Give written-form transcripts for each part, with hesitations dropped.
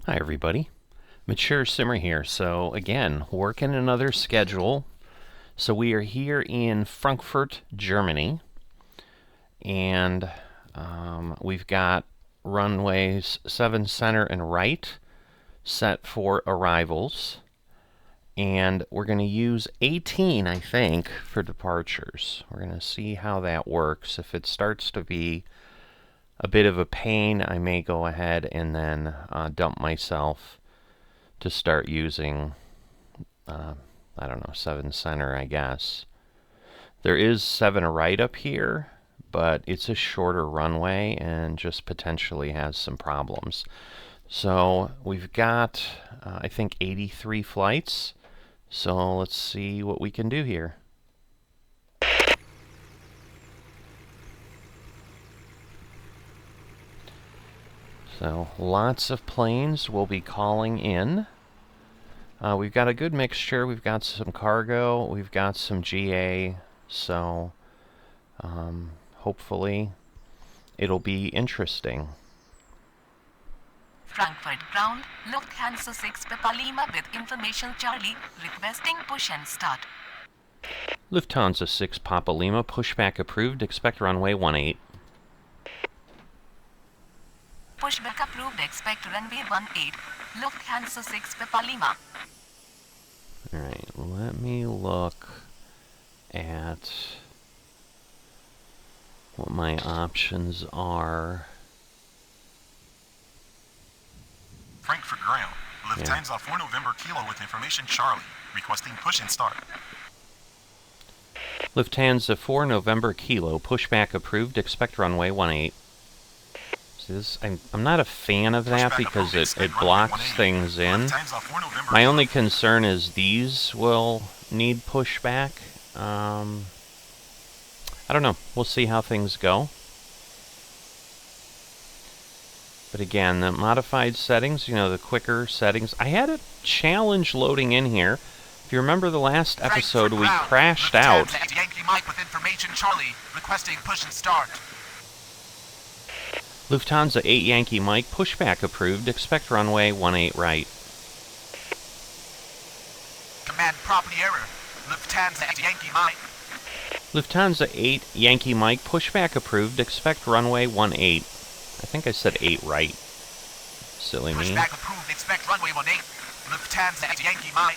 Hi everybody, Mature Simmer here. So again, working another schedule. So we are here in Frankfurt, Germany, and we've got runways 7 center and right set for arrivals, and we're going to use 18, I think, for departures. We're going to see how that works. If it starts to be a bit of a pain, I may go ahead and then dump myself to start using, I don't know, 7 center, I guess. There is 7 right up here, but it's a shorter runway and just potentially has some problems. So we've got, I think, 83 flights. So let's see what we can do here. So lots of planes will be calling in. We've got a good mixture. We've got some cargo, we've got some GA, so hopefully it'll be interesting. Frankfurt ground, Lufthansa 6 Papa Lima with information Charlie, requesting push and start. Lufthansa 6 Papa Lima, pushback approved, expect runway 18. Pushback approved, expect runway 18, Lufthansa 6 Papa Lima. Alright, let me look at what my options are. Frankfurt ground, Lufthansa 4 November Kilo with information Charlie, requesting push and start. Lufthansa 4 November Kilo, pushback approved, expect runway 18. See this, I'm not a fan of that because it blocks things in. My only concern is these will need pushback. I don't know. We'll see how things go. But again, the modified settings, you know, the quicker settings. I had a challenge loading in here. If you remember the last episode, we crashed out. Yankee Mike with information Charlie, requesting push and start. Lufthansa 8 Yankee Mike, pushback approved, expect runway 18 right. Command property error, Lufthansa 8 Yankee Mike. Lufthansa 8 Yankee Mike, pushback approved, expect runway 18. I think I said 8 right. Silly me. Pushback approved, expect runway 18, Lufthansa 8 Yankee Mike.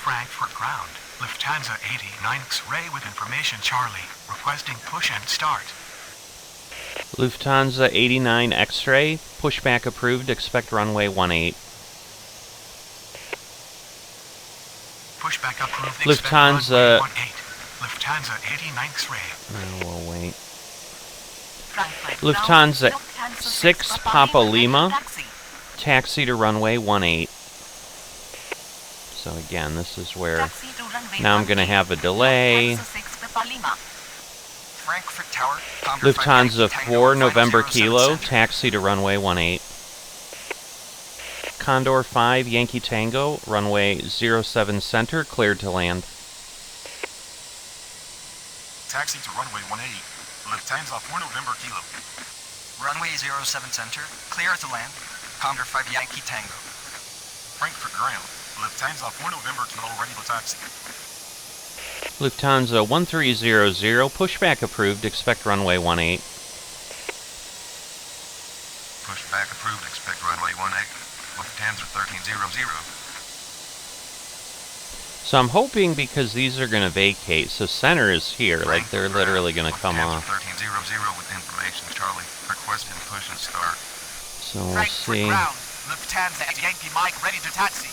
Frankfurt ground, Lufthansa 89 X-ray with information Charlie, requesting push and start. Lufthansa 89 X-ray, pushback approved, expect runway 18. Pushback approved, Lufthansa... Lufthansa 89 X-ray. We'll wait. Lufthansa 6 Papa Lima, taxi to runway 18. So again, this is where now I'm going to have a delay. Lufthansa 4 November Kilo, taxi to runway 18. Condor 5 Yankee Tango, runway 07 center, cleared to land. Taxi to runway 18, Lufthansa 4 November Kilo. Runway 07 center, clear to land. Condor 5 Yankee Tango. Frankfurt ground, Lufthansa 4 November Kilo ready to taxi. Lufthansa 1300, pushback approved, expect runway 18. Pushback approved, expect runway 18. Lufthansa 1300. So I'm hoping because these are going to vacate, so center is here, like they're literally going to come off. 1300 with information Charlie, requesting push and start. So we'll see. Lufthansa 8 Yankee Mike ready to taxi.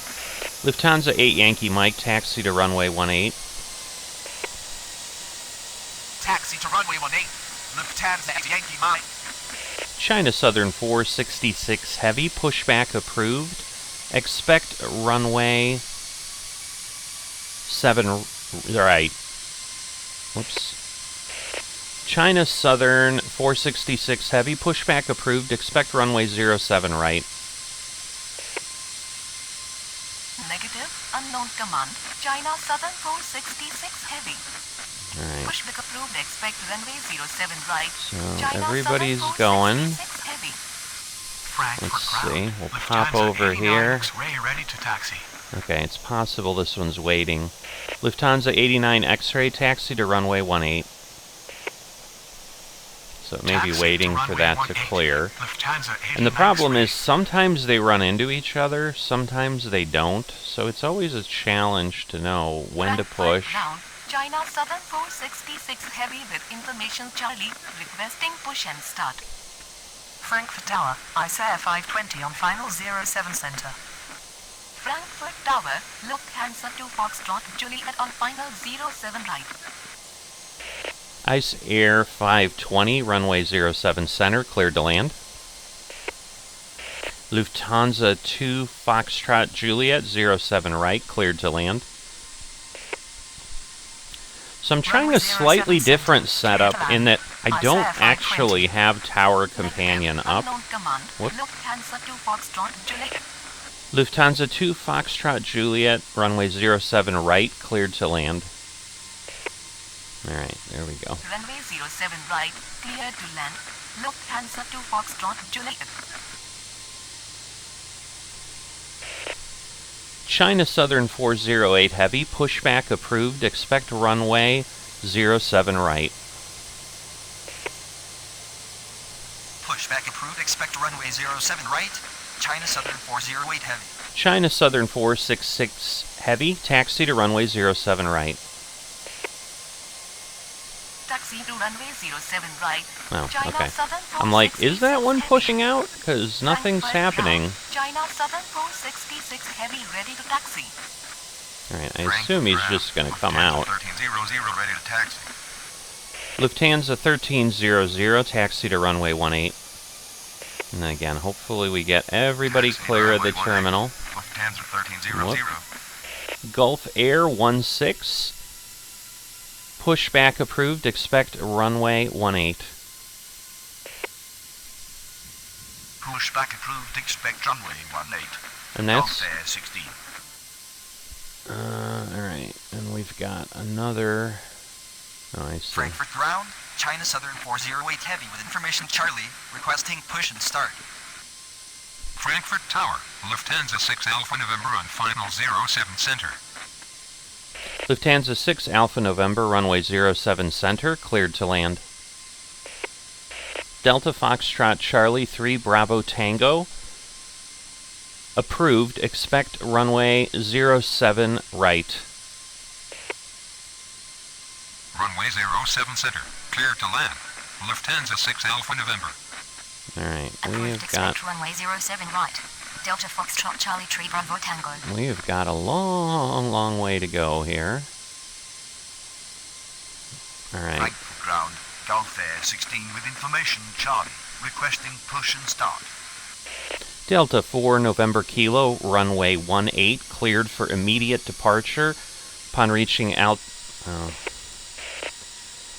Lufthansa 8 Yankee Mike, taxi to runway 18. Taxi to runway 18, Lufthansa 8 Yankee Mike. China Southern 466 Heavy, pushback approved. Expect runway 7 right. Whoops. China Southern 466 Heavy, pushback approved. Expect runway 07 right. Negative, unknown command, China Southern 466 Heavy. Alright. Pushback approved. Expect runway 07 right. So China everybody's 7466 going. heavy. Frankfurt Let's ground. see. We'll pop Lufthansa over 89 here. X-ray ready to taxi. Okay, it's possible this one's waiting. Lufthansa 89 X-ray taxi to runway 18. So it may be Taxi waiting to for runway that to 18. clear. Lufthansa 89 And the problem X-ray. is sometimes they run into each other, sometimes they don't. So it's always a challenge to know when to Frankfurt push. ground. China Southern 466 heavy with information Charlie. Requesting push and start. Frankfurt Tower, ISAIR 520 on final 07 center. Frankfurt Tower, Lufthansa 2 Foxtrot Juliet on final 07 right. Ice Air 520, runway 07 center, cleared to land. Lufthansa 2 Foxtrot Juliet 07 right, cleared to land. So I'm trying a slightly different setup in that I don't actually have Tower Companion up. Unknown command. Whoop. Lufthansa 2 Foxtrot Juliet. Lufthansa 2 Foxtrot Juliet, runway 07 right, cleared to land. Alright, there we go. Runway 07 right, clear to land. Lufthansa 2 Foxtrot Juliet. China Southern 408 Heavy, pushback approved, expect runway 07 right. Pushback approved. Expect runway 07 right. China Southern 408 heavy. China Southern 466 Heavy, taxi to runway 07 right. Taxi to runway 07 right. Oh, China okay. Southern I'm like, is that 466 one heavy. pushing out? Because nothing's Frankfurt happening. ground. China Southern 466 heavy ready to taxi. Alright, I assume he's just going to come out. 1300 ready to taxi. Lufthansa 1300, taxi to runway 18. And then again, hopefully we get everybody Taxi clear of the runway 18. terminal. Lufthansa 1300. Whoop. Gulf Air 16. Pushback approved, expect runway 18. Pushback approved. Expect runway 18. And that's... Gulf Air 16. Alright, and we've got another... Oh, I see. Frankfurt ground. China Southern 408 heavy with information Charlie. Requesting push and start. Frankfurt Tower. Lufthansa 6 Alpha November on final 07 center. Lufthansa 6 Alpha November, runway 07 center, cleared to land. Delta Foxtrot Charlie 3 Bravo Tango, approved, expect runway 07 right. Runway 07 center. Clear to land. Lufthansa 6 Alpha November. Alright, Approved. we've got... Expect runway 07 right. Delta Foxtrot Charlie Tree Bravo Tango. We've got a long, long way to go here. Alright, Frankfurt ground. Gulf Air 16 with information Charlie. Requesting push and start. Delta 4 November Kilo, runway 18, cleared for immediate departure upon reaching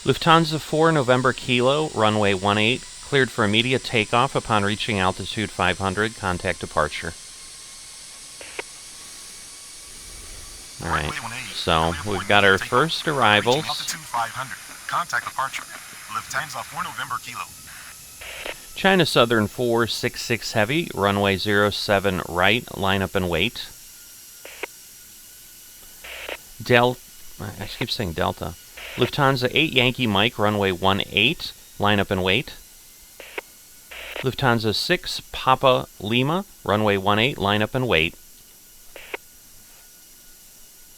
Lufthansa 4 November Kilo, runway 18, cleared for immediate takeoff upon reaching altitude 500, contact departure. Alright, so we've got our first arrivals. Altitude 500. Contact departure. Lufthansa 4 November Kilo. China Southern 466 Heavy, runway 07 right, line up and wait. I keep saying Delta. Lufthansa 8 Yankee Mike, runway 18, line up and wait. Lufthansa 6 Papa Lima, runway 18, line up and wait.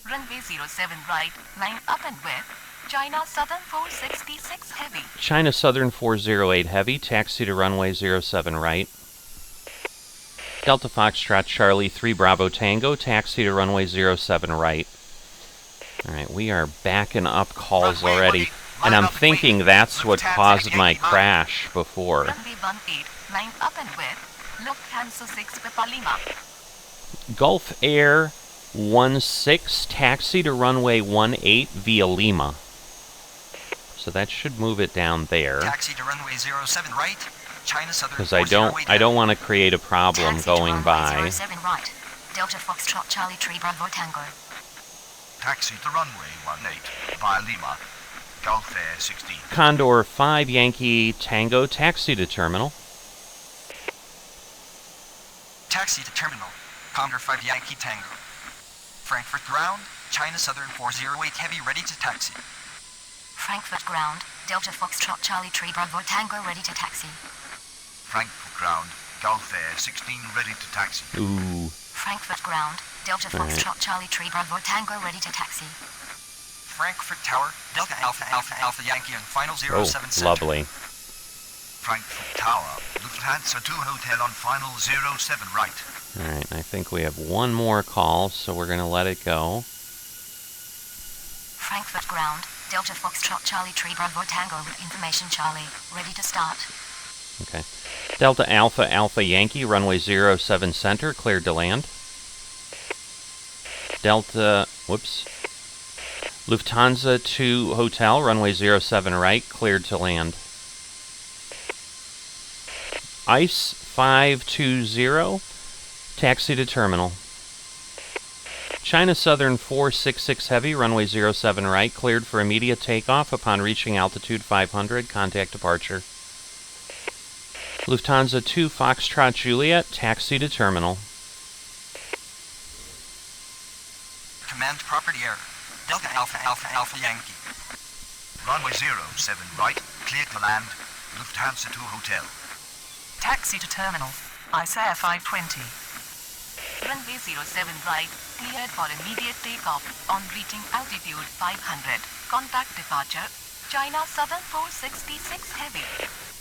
Runway 07 right, line up and wait. China Southern 466 heavy. China Southern 408 Heavy, taxi to runway 07 right. Delta Foxtrot Charlie 3 Bravo Tango, taxi to runway 07 right. Alright, we are backing up calls already, and I'm thinking that's what caused my crash before. Runway 18, line up and wait. Lufthansa 6 Papa Lima. Gulf Air 16, taxi to runway 18 via Lima. So that should move it down there. Taxi to runway 07 right. China Southern Because 408 I don't want to create a problem Taxi to going runway by. 07 right. Delta Foxtrot Charlie Tree Bravo Tango. Taxi to runway 18 via Lima. Golf Air 16. Condor 5 Yankee Tango, taxi to terminal. Taxi to terminal. Condor 5 Yankee Tango. Frankfurt ground, China Southern 408 Heavy ready to taxi. Frankfurt ground, Delta Foxtrot Charlie Tree Bravo Tango ready to taxi. Frankfurt ground, Golf Air 16 ready to taxi. Ooh. Frankfurt ground, Delta Alright. Foxtrot Charlie Tree Bravo Tango ready to taxi. Frankfurt Tower, Delta Alpha Alpha Alpha Yankee on final 07 Oh, center. lovely. Frankfurt Tower, Lufthansa 2 Hotel on final 07 right. Alright, I think we have one more call, so we're going to let it go. Frankfurt ground, Delta Foxtrot Charlie Tree Bravo Tango with information Charlie, ready to start. Okay. Delta Alpha Alpha Yankee, runway 07 center, cleared to land. Delta, whoops. Lufthansa 2 Hotel, runway 07 right, cleared to land. ICE 520, taxi to terminal. China Southern 466 Heavy, runway 07 right, cleared for immediate takeoff upon reaching altitude 500, contact departure. Lufthansa 2 Foxtrot Juliet, taxi to terminal. Command property error. Delta Alpha Alpha Alpha Yankee. Runway 07 right, clear to land. Lufthansa 2 Hotel. Taxi to terminal, ICE Air 520. Runway 07 right, cleared for immediate takeoff on reaching altitude 500. Contact departure, China Southern 466 Heavy.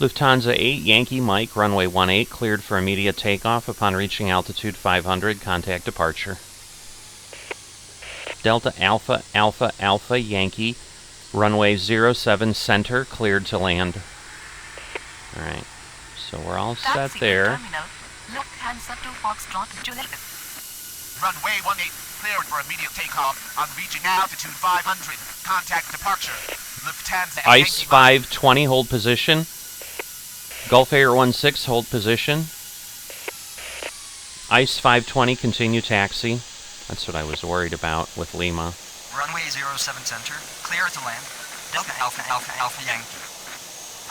Lufthansa 8 Yankee Mike, runway 18, cleared for immediate takeoff upon reaching altitude 500, contact departure. Delta Alpha Alpha Alpha Yankee, runway 07 center, cleared to land. Alright, so we're all set Taxi there. to terminal, Lufthansa 2 Foxtrot Juliet. Runway 18, cleared for immediate takeoff on reaching altitude 500. Contact departure. Lufthansa ICE Yankee 520, hold position. Gulf Air 16, hold position. ICE 520, continue taxi. That's what I was worried about with Lima. Runway 07 center, clear to land. Delta Alpha Alpha Alpha Yankee.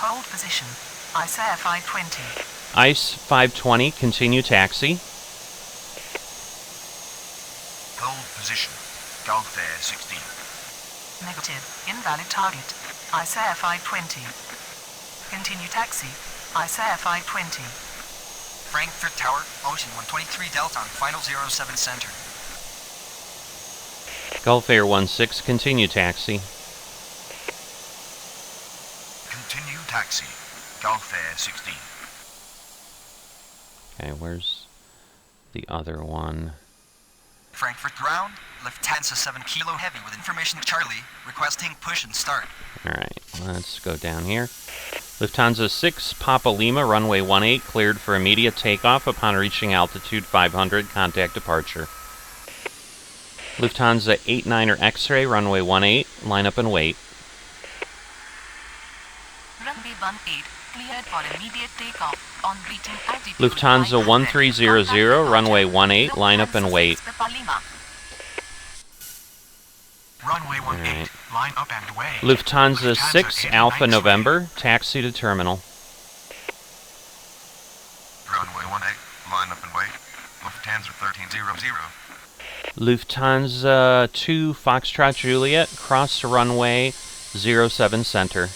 Hold position, ICE Air 520. ICE 520, continue taxi. Hold position. Golf Air 16. Negative, invalid target, ICE Air 520. Continue taxi, ICE Air 520. Frankfurt Tower, Ocean 123 Delta on final 07 center. Gulf Air 16, continue taxi. Continue taxi. Golf Air 16. Okay, where's the other one? Frankfurt ground, Lufthansa 7 Kilo Heavy with information Charlie, requesting push and start. Alright, let's go down here. Lufthansa 6 Papa Lima, runway 18, cleared for immediate takeoff upon reaching altitude 500, contact departure. Lufthansa 89er X-ray, runway 18, line up and wait. Runway 18, cleared for immediate takeoff on reaching altitude Lufthansa 500. 1300, Contact runway departure, 18, line up and Lufthansa wait. 6 Papa Lima. Runway 18, Alright. line up and wait. Lufthansa 6 89 Alpha X-ray. November, taxi to terminal. Runway 18, line up and wait. Lufthansa 1300. Lufthansa 2 Foxtrot Juliet, cross runway 07 center.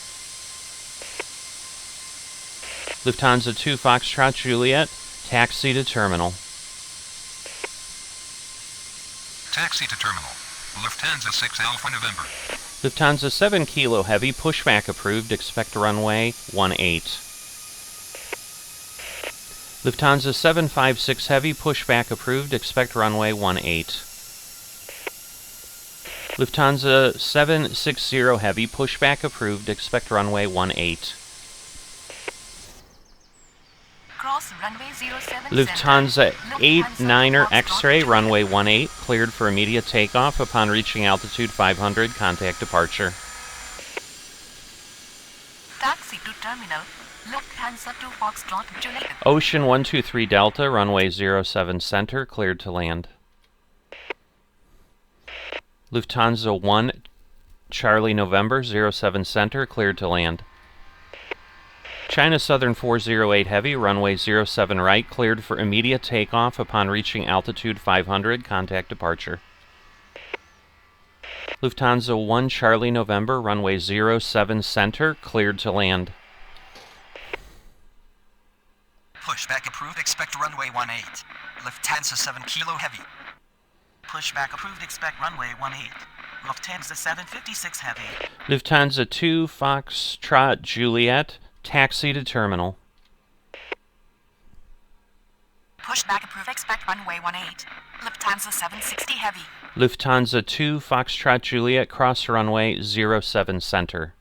Lufthansa 2 Foxtrot Juliet, taxi to terminal. Taxi to terminal. Lufthansa 6 Alpha November. Lufthansa 7 Kilo Heavy, pushback approved, expect runway 18. Lufthansa 756 Heavy, pushback approved, expect runway 18. Lufthansa 760 Heavy, pushback approved, expect runway 18. Cross runway 07 Lufthansa center. 89er Lufthansa X-ray, Foxtrot runway 18, cleared for immediate takeoff upon reaching altitude 500, contact departure. Taxi to terminal, Lufthansa 2 Foxtrot Juliet. Ocean 123 Delta, runway 07 center, cleared to land. Lufthansa 1 Charlie November 07 center, cleared to land. China Southern 408 Heavy, runway 07 right, cleared for immediate takeoff upon reaching altitude 500, contact departure. Lufthansa 1 Charlie November, runway 07 center, cleared to land. Pushback approved, expect runway 18. Lufthansa 7 Kilo Heavy. Pushback approved, expect runway 18. Lufthansa 756 Heavy. Lufthansa 2 Foxtrot Juliet, taxi to terminal. Pushback approved, expect runway 18. Lufthansa 760 Heavy. Lufthansa 2 Foxtrot Juliet, cross runway 07 center.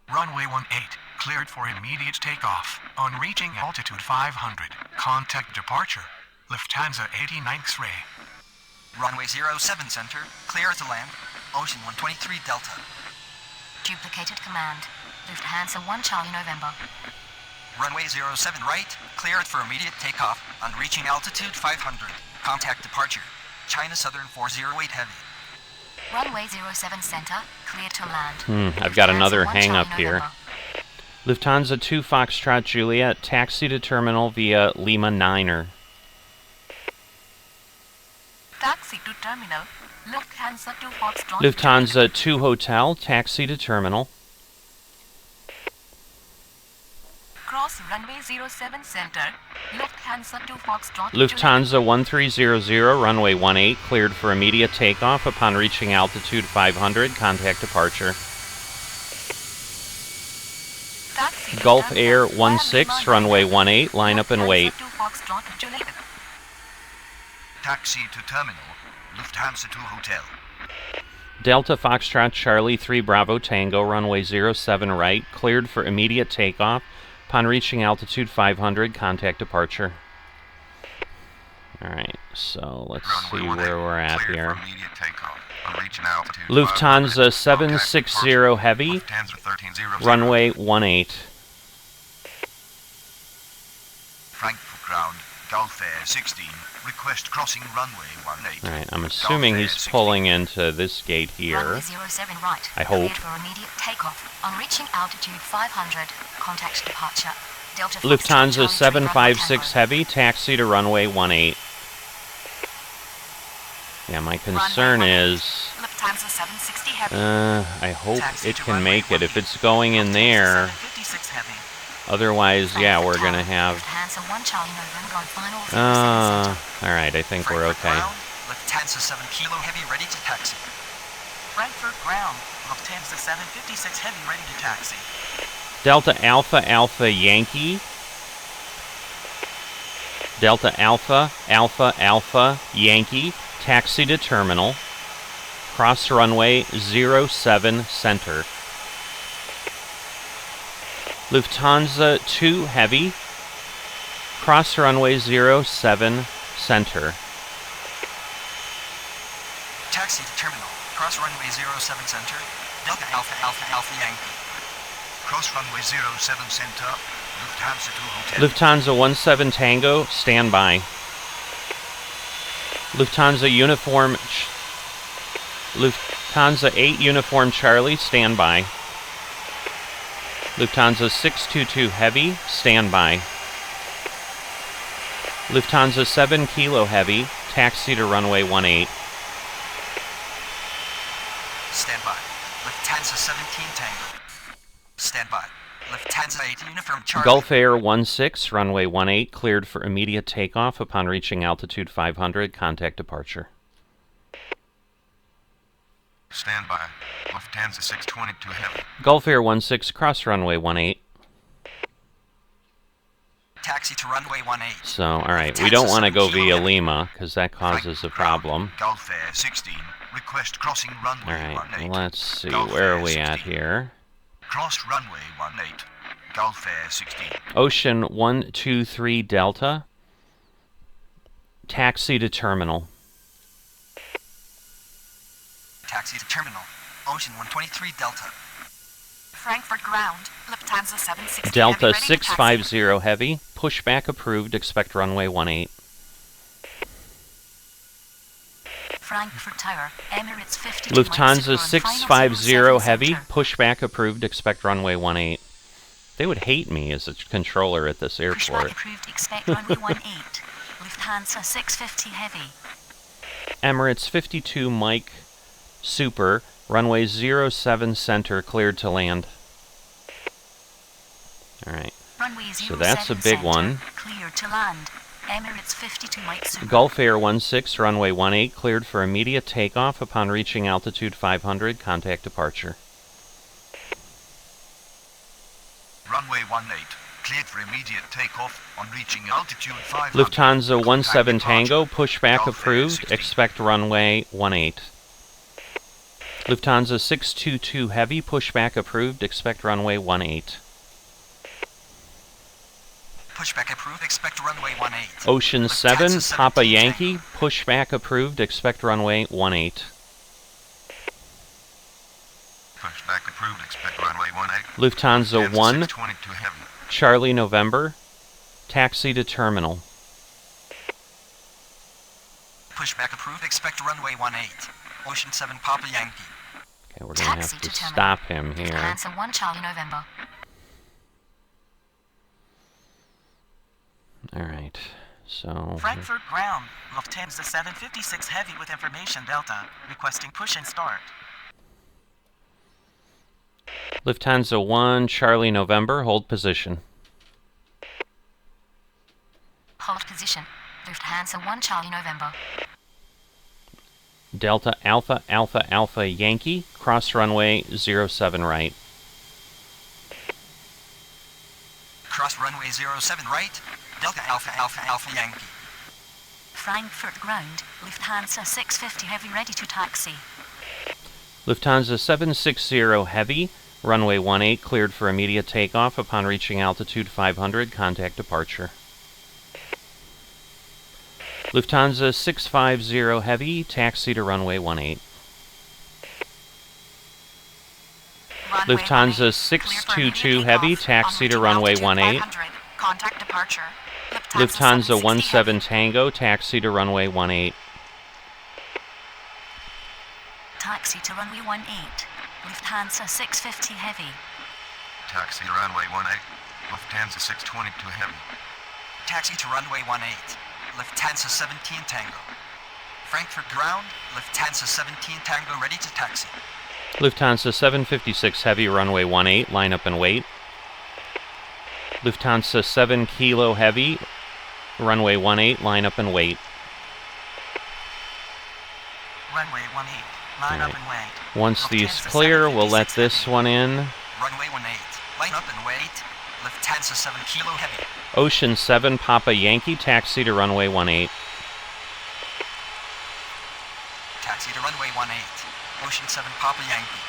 Runway 18, cleared for immediate takeoff. On reaching altitude 500, contact departure. Lufthansa 89th Ray. Runway 07 center, clear to land. Ocean 123 Delta. Duplicated command. Lufthansa 1 Charlie November. Runway 07 right, cleared for immediate takeoff. On reaching altitude 500, contact departure. China Southern 408 Heavy. Runway 07 center, cleared to land. I've got another Lufthansa 1 hang up Charlie here. November. Lufthansa 2 Foxtrot Juliet, taxi to terminal via Lima Niner. Taxi to terminal. Lufthansa 2 Foxtrot. Lufthansa 2 Hotel, taxi to terminal. Cross runway 07 center. Lufthansa 2 Foxtrot. Lufthansa 1300, runway 18, cleared for immediate takeoff upon reaching altitude 500, contact departure. Taxi to Gulf terminal. Air Via 16, Lima runway Niner. 18, line up and wait. Lufthansa 2 Foxtrot Juliet. Taxi to terminal. Lufthansa 2 Hotel. Delta Foxtrot Charlie 3 Bravo Tango, runway 07 right, cleared for immediate takeoff upon reaching altitude 500, contact departure. Alright, so let's see where we're at here. Lufthansa 760 Heavy, runway 18. Frankfurt ground, Gulf Air 16. Request crossing runway 18. Alright, I'm assuming he's pulling into this gate here. Runway 07 right. I hope. Cleared for immediate takeoff. On reaching altitude 500, contact departure. Delta Lufthansa Foxtrot Charlie 3 Bravo 756 Tango. Heavy, taxi to runway 18. Yeah, my concern is, Lufthansa 760 Heavy. I hope Taxi it to can runway make it. If 18. it's going in there, 756 Heavy. otherwise, yeah, we're Frankfurt gonna Tower. have... Lufthansa 1 Charlie November on final 07 center. Alright, I think we're Frankfurt okay. ground, Lufthansa 7 Kilo Heavy ready to taxi. Frankfurt ground. Lufthansa 756 Heavy ready to taxi. Delta Alpha Alpha Yankee. Delta Alpha Alpha Alpha Yankee, taxi to terminal. Cross runway 07 center. Lufthansa 2 Heavy, cross runway 07 center. Taxi to terminal. Cross runway 07 center. Delta Alpha Alpha Alpha Yankee. Cross runway 07 center. Lufthansa 2 Hotel. Lufthansa 17 Tango, stand by. Lufthansa Uniform... Lufthansa 8 Uniform Charlie, stand by. Lufthansa 622 Heavy, stand by. Lufthansa 7 Kilo Heavy, taxi to runway 18. Stand by. Lufthansa 17 Tango. Stand by. Lufthansa 8 Uniform Charlie. Gulf Air 16, runway 18, cleared for immediate takeoff upon reaching altitude 500, contact departure. Stand by. Lufthansa 622 Heavy. Gulf Air 16, cross runway 18. Taxi to runway 18. So, alright, we don't want to go via Lima, because that causes a problem. Gulf Air 16. Request crossing runway Alright, 18. let's see, Gulf where are Air we at 16. here? Cross runway 18. Gulf Air 16. Ocean 123 Delta, taxi to terminal. Taxi to terminal. Ocean 123 Delta. Frankfurt ground. Lufthansa 760 Delta Heavy ready to taxi. 650 Heavy, pushback approved, expect runway 18. Frankfurt Tower, Emirates 52 Lufthansa Mike Super on 650 final 07 Heavy, center. pushback approved, expect runway 18. They would hate me as a controller at this Pushback airport. approved, expect runway 18. Lufthansa 650 Heavy. Emirates 52 Mike Super, runway 07 center, cleared to land. Alright, Runway so that's a big one. Cleared to land. Emirates 52 Mike Super. Gulf Air 16, runway 18, cleared for immediate takeoff upon reaching altitude 500, contact departure. Runway 18, cleared for immediate takeoff on reaching altitude 500. Lufthansa Contact 17 departure. Tango, pushback Gulf Air approved, 16. expect runway 18. Lufthansa 622 Heavy, pushback approved, expect runway 18. Pushback approved, expect runway 18. Ocean Lufthansa 7, 17 Papa Tango. Yankee, pushback approved, expect runway 18. Pushback approved, expect runway 18. Lufthansa 1, 622 Heavy. Charlie November, taxi to terminal. Pushback approved, expect runway 18. Ocean 7 Papa Yankee. Okay, we're going to Taxi have to to terminal. stop him here. Lufthansa 1 Charlie November. Alright, so... Frankfurt ground. Lufthansa 756 Heavy with information Delta. Requesting push and start. Lufthansa 1, Charlie November, hold position. Hold position. Lufthansa 1 Charlie November. Delta Alpha Alpha Alpha Yankee, cross runway 07 right. Cross runway 07 right. Delta Alpha Alpha Alpha Yankee. Frankfurt ground. Lufthansa 650 Heavy ready to taxi. Lufthansa 760 Heavy, runway 18, cleared for immediate takeoff upon reaching altitude 500, contact departure. Lufthansa 650 Heavy, taxi to runway 18. Runway Lufthansa 18, 622 clear for Heavy, immediate taxi to takeoff, runway altitude 18. 500, contact departure. Lufthansa 760 17 Tango, taxi to runway 18. Taxi to runway 18. Lufthansa 650 Heavy. Taxi to runway 18. Lufthansa 622 Heavy. Taxi to runway 18. Lufthansa 17 Tango. Frankfurt ground. Lufthansa 17 Tango ready to taxi. Lufthansa 756 Heavy, runway 18, line up and wait. Lufthansa 7 Kilo Heavy, runway 18, line up and wait. Runway 18. Line up and wait. Once these Lufthansa clear, we'll let 756 this Heavy. one in. Runway 18. Line up and wait. Lufthansa 7 Kilo Heavy. Ocean 7 Papa Yankee, taxi to runway 18. Taxi to runway 18. Ocean 7 Papa Yankee.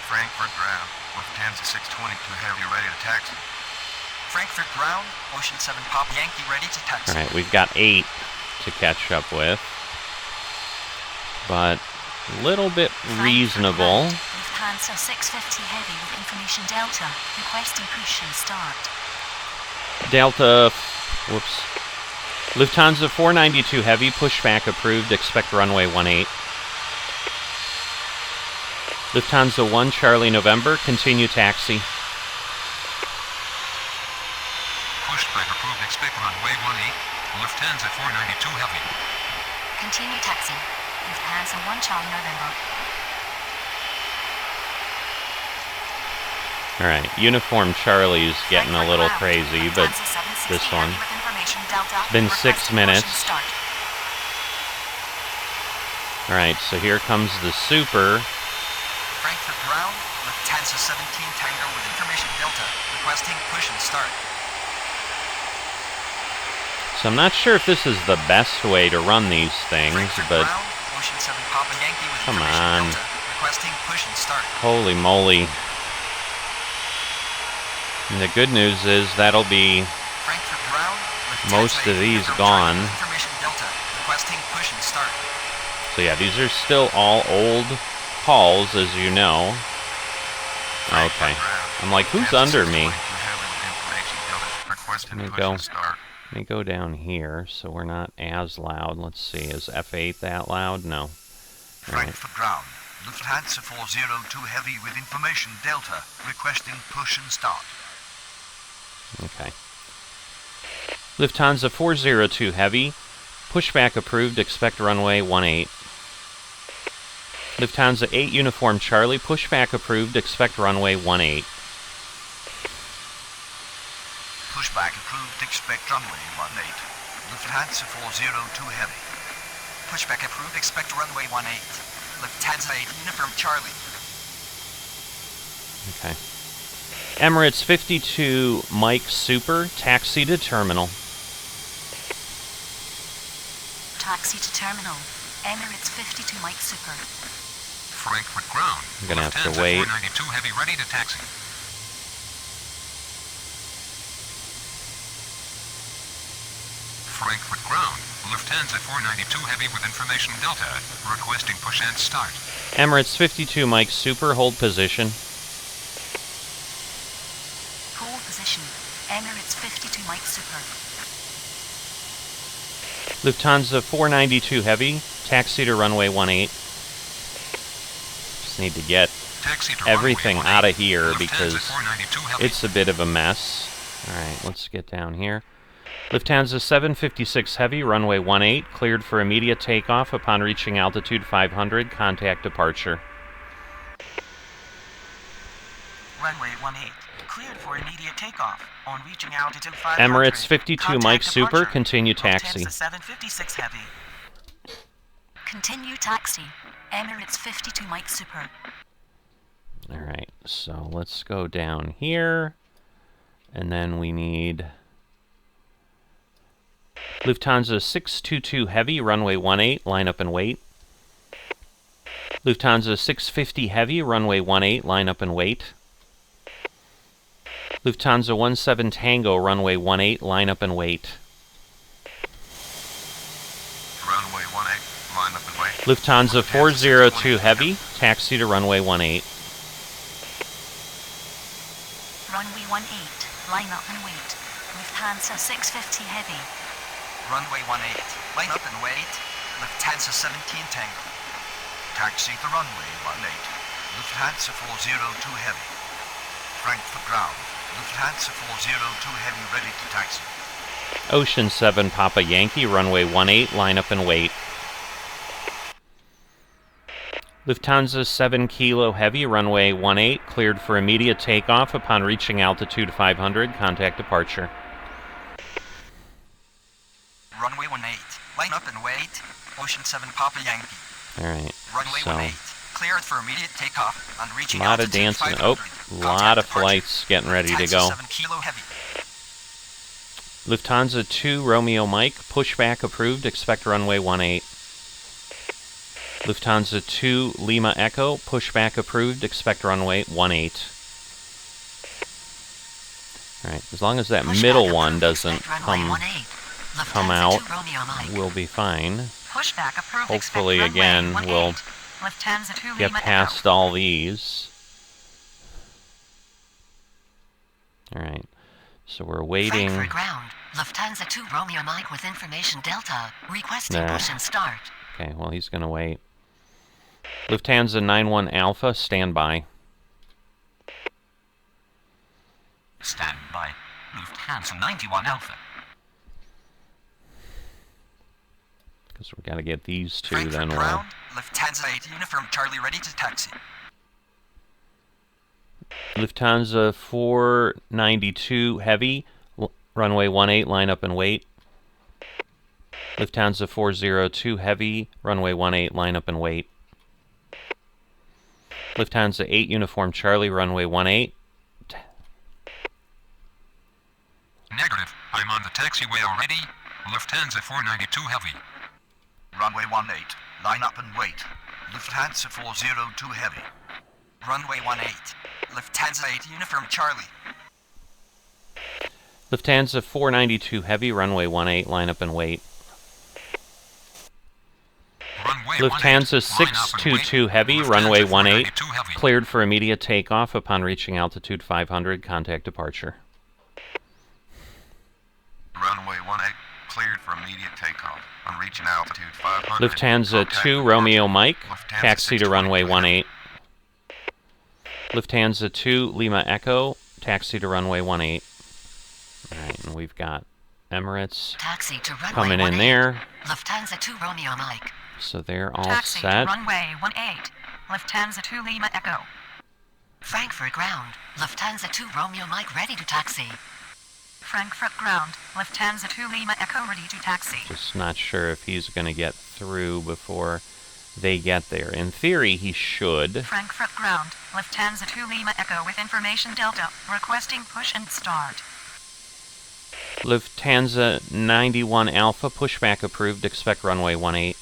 Frankfurt ground. Lufthansa 622 Heavy ready to taxi. Frankfurt ground. Ocean 7 Papa Yankee ready to taxi. Alright, we've got 8 to catch up with. But a little bit reasonable. Lufthansa 650 Heavy with information Delta. Requesting push and start. Delta, whoops. Lufthansa 492 Heavy, pushback approved, expect runway 18. Lufthansa 1 Charlie November, continue taxi. Pushback approved, expect runway 18. Lufthansa 492 Heavy. Continue taxi. Lufthansa 1 Charlie November. Alright, Uniform Charlie's getting a Frankfurt little ground. crazy, but Lufthansa 760 this one. Heavy with information Delta. Been 6 Requesting push and minutes. start. Alright, so here comes the Super. Frankfurt ground. Lufthansa 17 Tango with information Delta. Requesting push and start. So I'm not sure if this is the best way to run these things, Frankfurt but ground. Ocean 7 Papa Yankee with come information on. Delta. Requesting push and start. Holy moly. And the good news is that'll be Frankfurt ground. most of these gone. Information Delta. Requesting push and start. So yeah, these are still all old halls, as you know. Okay. I'm like, who's under me? Let me go. Let me go down here so we're not as loud. Let's see, is F8 that loud? No. Frankfurt ground. Lufthansa 402 Heavy with information Delta, requesting push and start. Okay. Lufthansa 402 Heavy, pushback approved, expect runway 18. Lufthansa 8 Uniform Charlie, pushback approved, expect runway 18. Pushback approved, expect runway 18. Lufthansa 402 Heavy. Pushback approved, expect runway 18. Lufthansa 8 Uniform Charlie. Okay. Emirates 52 Mike Super, taxi to terminal. Taxi to terminal. Emirates 52 Mike Super. Frankfurt ground. I'm gonna have to wait. 492 Heavy ready to taxi. Frankfurt ground. Lufthansa 492 Heavy with information Delta, requesting push and start. Emirates 52 Mike Super, hold position. Hold position. Emirates 52 Mike Super. Lufthansa 492 Heavy, taxi to runway 18. Just need to get Taxi to everything runway out of 18. here Lufthansa because 492 Heavy. it's a bit of a mess. Alright, let's get down here. Lufthansa 756 Heavy, runway 18, cleared for immediate takeoff upon reaching altitude 500, contact departure. Runway 18. Cleared for immediate takeoff. On reaching altitude 500. Emirates 52 Mike Contact Super, departure. continue taxi. Lufthansa 756 Heavy. Continue taxi. Emirates 52 Mike Super. Alright, so let's go down here. And then we need Lufthansa 622 Heavy, runway 18, line up and wait. Lufthansa 650 Heavy, runway 18, line up and wait. Lufthansa 17 Tango, runway 18, line up and wait. Runway 18, line up and wait. Lufthansa 402 Heavy, taxi to runway 18. Runway 18. Line up and wait. Lufthansa 650 Heavy. Runway 18. Line up and wait. Lufthansa 17 Tango. Taxi to runway 18. Lufthansa 402 Heavy. Frankfurt ground. Lufthansa 402 Heavy ready to taxi. Ocean 7 Papa Yankee, runway 18, line up and wait. Lufthansa 7 Kilo Heavy, runway 18, cleared for immediate takeoff upon reaching altitude 500, contact departure. Runway 18. Line up and wait. Ocean 7 Papa Yankee. Alright, Runway so 18. Cleared for immediate takeoff on reaching a lot of altitude dancing. 500. Oh, a lot Contact of departure. flights getting ready to Lufthansa go. 7 Kilo Heavy. Lufthansa 2 Romeo Mike, pushback approved, expect runway 18. Lufthansa 2 Lima Echo, pushback approved, expect runway 18. Alright, as long as that Pushback middle approved, one doesn't expect runway come 18. come Lufthansa out, 2 Romeo Mike. we'll be fine. Pushback approved. Hopefully, expect again, runway we'll 18. Lufthansa 2 get Lima past Echo. all these. Alright, so we're waiting. Frankfurt ground. Lufthansa 2 Romeo Mike with information Delta. Requesting Nah. push and start. Okay, well, he's going to wait. Lufthansa 91 Alpha, stand by. Stand by. Lufthansa 91 Alpha. Because we've got to get these two, Frankfurt then we'll... ground. Lufthansa 8 Uniform Charlie ready to taxi. Lufthansa 492 Heavy, runway 18, line up and wait. Lufthansa 402 Heavy, runway 18, line up and wait. Lufthansa 8 Uniform Charlie, runway 18. Negative. I'm on the taxiway already. Lufthansa 492 Heavy. Runway 18. Line up and wait. Lufthansa 402 Heavy. Runway 18. Lufthansa 8 Uniform Charlie. Lufthansa 492 Heavy, runway 18, line up and wait. Runway Lufthansa 18. Line up and 622 wait. Heavy, Lufthansa runway 18, 492 Heavy. cleared for immediate takeoff upon reaching altitude 500, contact departure. Runway 18. Cleared for immediate takeoff. On reaching altitude 500. Lufthansa 2 Romeo Mike, taxi to runway 18. Lufthansa 2 Lima Echo, taxi to runway 18. Alright, and we've got Emirates Taxi to runway coming in 18. there. Lufthansa 2 Romeo Mike. So they're all Taxi to set. runway 18. Lufthansa 2 Lima Echo. Frankfurt ground. Lufthansa 2 Romeo Mike ready to taxi. Frankfurt ground. Lufthansa 2 Lima Echo ready to taxi. Just not sure if he's going to get through before they get there. In theory, he should. Frankfurt ground. Lufthansa 2 Lima Echo with information Delta. Requesting push and start. Lufthansa 91 Alpha, pushback approved, expect runway 18.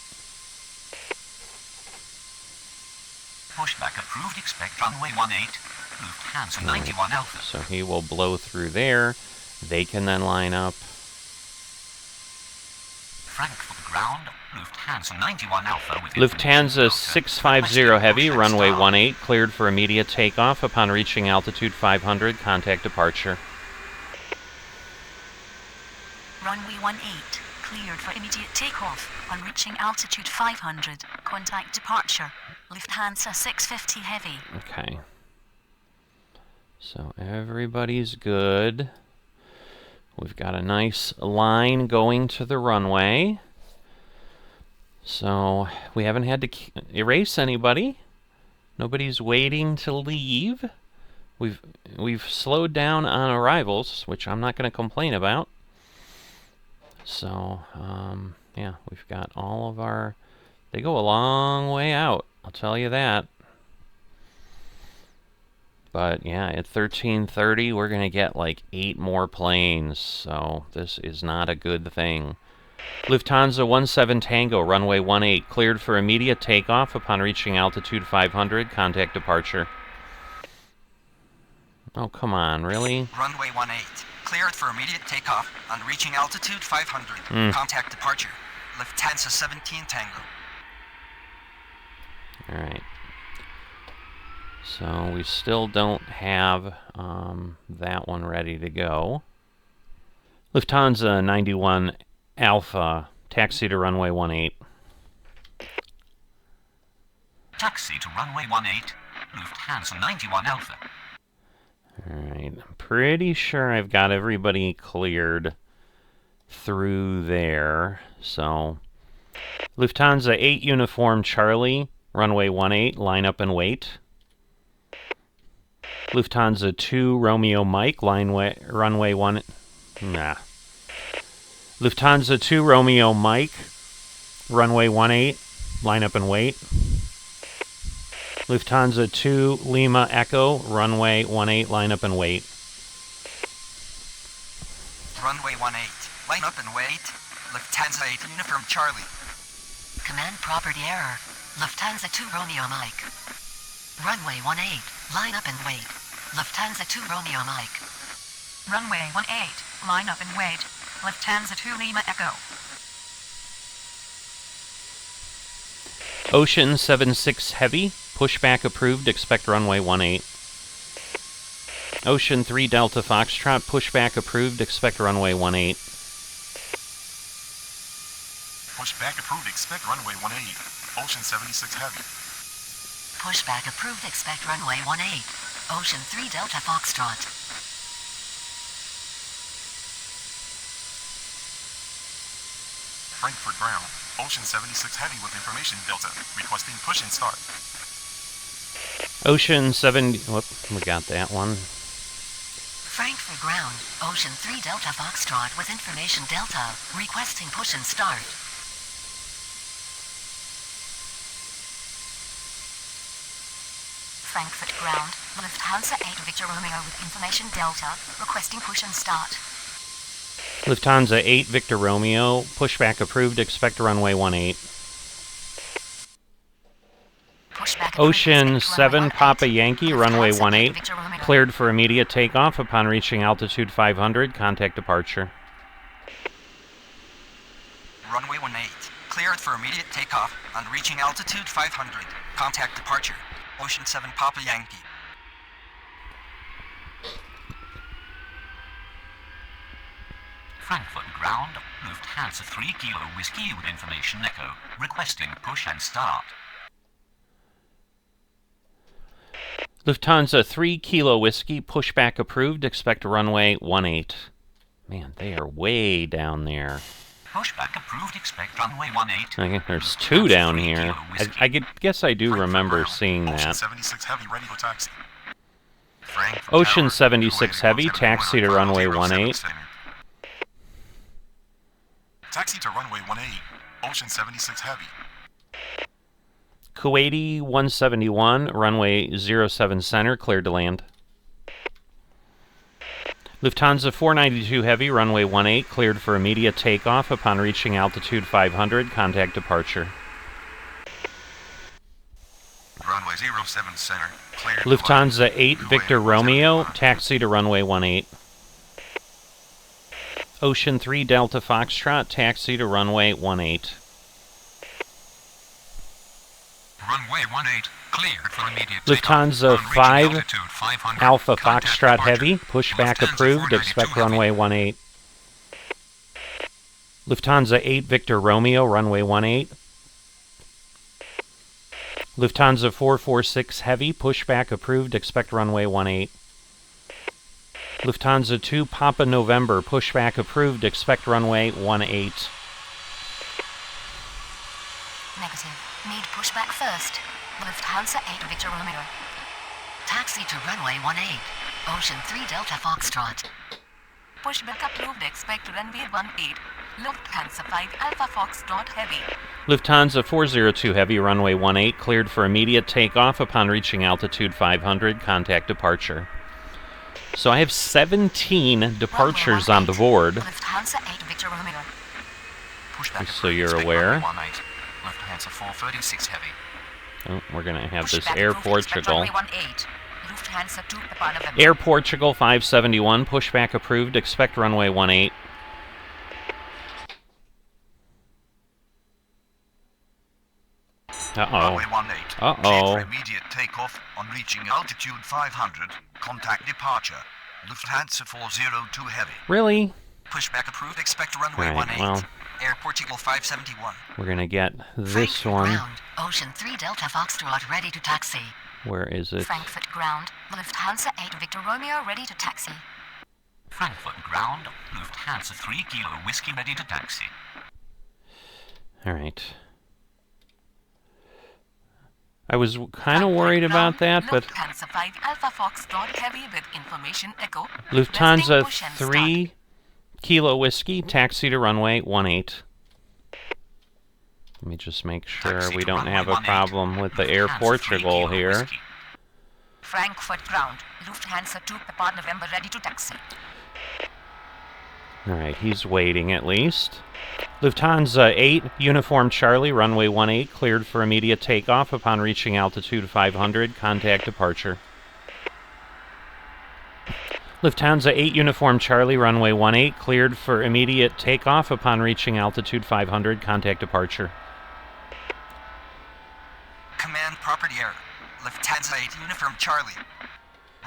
Pushback approved, expect runway 18. Lufthansa 91 Alpha. So he will blow through there. They can then line up. Frankfurt ground. Lufthansa 91 Alpha with Lufthansa information 650 Delta. Heavy, Requesting runway push and 18, cleared for immediate takeoff. Upon reaching altitude 500, contact departure. Runway 18, cleared for immediate takeoff. On reaching altitude 500, contact departure. Lufthansa 650 Heavy. Okay. So everybody's good. We've got a nice line going to the runway. So we haven't had to erase anybody. Nobody's waiting to leave. We've slowed down on arrivals, which I'm not going to complain about. So, yeah, we've got all of our... They go a long way out, I'll tell you that. But, yeah, at 13:30, we're going to get like 8 more planes. So, this is not a good thing. Lufthansa 17 Tango, runway 18, cleared for immediate takeoff. Upon reaching altitude 500, contact departure. Oh, come on, really? Runway 18. Cleared for immediate takeoff on reaching altitude 500. Contact departure. Lufthansa 17 Tango. Alright. So we still don't have that one ready to go. Lufthansa 91 Alpha, taxi to runway 18. Taxi to runway 18. Lufthansa 91 Alpha. Alright, I'm pretty sure I've got everybody cleared through there. So, Lufthansa 8 Uniform Charlie, runway 18, line up and wait. Lufthansa 2 Romeo Mike, runway 1... Nah. Lufthansa 2 Romeo Mike, runway 18, line up and wait. Lufthansa 2 Lima Echo, runway 18, line up and wait. Runway 18. Line up and wait. Lufthansa 8 Uniform Charlie. Command property error. Lufthansa 2 Romeo Mike. Runway 18, line up and wait. Lufthansa 2 Romeo Mike. Runway 18, line up and wait. Lufthansa 2 Lima Echo. Ocean 76 Heavy, pushback approved, expect runway 18. Ocean 3 Delta Foxtrot, pushback approved, expect runway 18. Pushback approved, expect runway 18. Ocean 76 Heavy. Pushback approved, expect runway 18. Ocean 3 Delta Foxtrot. Frankfurt ground. Ocean 76 Heavy with information Delta. Requesting push and start. Ocean 7... Whoop, we got that one. Frankfurt ground. Ocean 3 Delta Foxtrot with information Delta. Requesting push and start. Frankfurt ground. Lufthansa 8 Victor Romeo with information Delta. Requesting push and start. Lufthansa 8 Victor Romeo, pushback approved, expect runway 18. Pushback Ocean approved, expect 7 runway Papa 18. Yankee, runway Lufthansa 18, Victor Romeo. cleared for immediate takeoff. Upon reaching altitude 500, contact departure. Runway 18. Cleared for immediate takeoff on reaching altitude 500. Contact departure. Ocean 7 Papa Yankee. Frankfurt ground, Lufthansa 3 Kilo Whiskey with information echo, requesting push and start. Lufthansa 3 Kilo Whiskey, pushback approved, expect runway 18. Man, they are way down there. Pushback approved, expect runway 18. I think there's two down here. Guess I do remember seeing Ocean that. 76 Heavy, ready for taxi. Frankfurt Ocean Tower, 76 Heavy, taxi to runway 18. Taxi to runway 18. Ocean 76 Heavy. Kuwaiti 171, runway 07 center, cleared to land. Lufthansa 492 Heavy, runway 18, cleared for immediate takeoff upon reaching altitude 500, contact departure. Runway 07 center, cleared. Lufthansa 8 Victor Romeo, taxi to runway 18. Ocean 3 Delta Foxtrot, taxi to runway 18. Runway 18, cleared for immediate Lufthansa takeoff. On 5 reaching altitude 500, Alpha contact Foxtrot departure. Heavy, pushback Lufthansa approved, 492 expect Heavy. runway 18. Lufthansa 8 Victor Romeo, runway 18. Lufthansa 446 Heavy, pushback approved, expect runway 18. Lufthansa 2 Papa November, pushback approved, expect runway 18. Negative. Need pushback first. Lufthansa 8 Victor Romeo. Taxi to runway 18. Ocean 3 Delta Foxtrot. Pushback approved, expect runway 18. Lufthansa 5 Alpha Foxtrot Heavy. Lufthansa 402 Heavy, runway 18, cleared for immediate takeoff upon reaching altitude 500, contact departure. So I have 17 departures on the board, Lufthansa 8 Victor Romeo. Pushback just so approved, you're expect aware. runway 18. Lufthansa 436 Heavy. Oh, we're going to have this Pushback Air approved, expect Portugal. runway 18. Lufthansa 2 Papa November. Air Portugal 571, pushback approved, expect runway 18. Uh-oh. Runway 18, Uh-oh. cleared for immediate takeoff. On reaching altitude 500, contact departure. Lufthansa 402 Heavy. Really? Pushback approved, expect runway Alright, 18. well. Air Portugal 571. We're going to get this Frankfurt one. ground. Ocean 3 Delta Foxtrot, ready to taxi. Where is it? Frankfurt ground. Lufthansa 8 Victor Romeo ready to taxi. Frankfurt ground, Lufthansa 3 Kilo Whiskey ready to taxi. All right. I was kind of worried about that, but Lufthansa 5 Alpha Foxtrot Heavy with information echo. Lufthansa Resting push and 3 Kilo Whiskey, taxi to runway 18. Let me just make sure Taxi we to don't runway have a 18. problem with the Air Lufthansa 3 Portugal Kilo here. Whiskey. Frankfurt ground. Lufthansa 2 Papa November ready to taxi. All right, he's waiting at least. Lufthansa 8 Uniform Charlie, runway 18, cleared for immediate takeoff upon reaching altitude 500, contact departure. Lufthansa 8 Uniform Charlie, runway 18, cleared for immediate takeoff upon reaching altitude 500, contact departure. Command property error. Lufthansa 8 Uniform Charlie.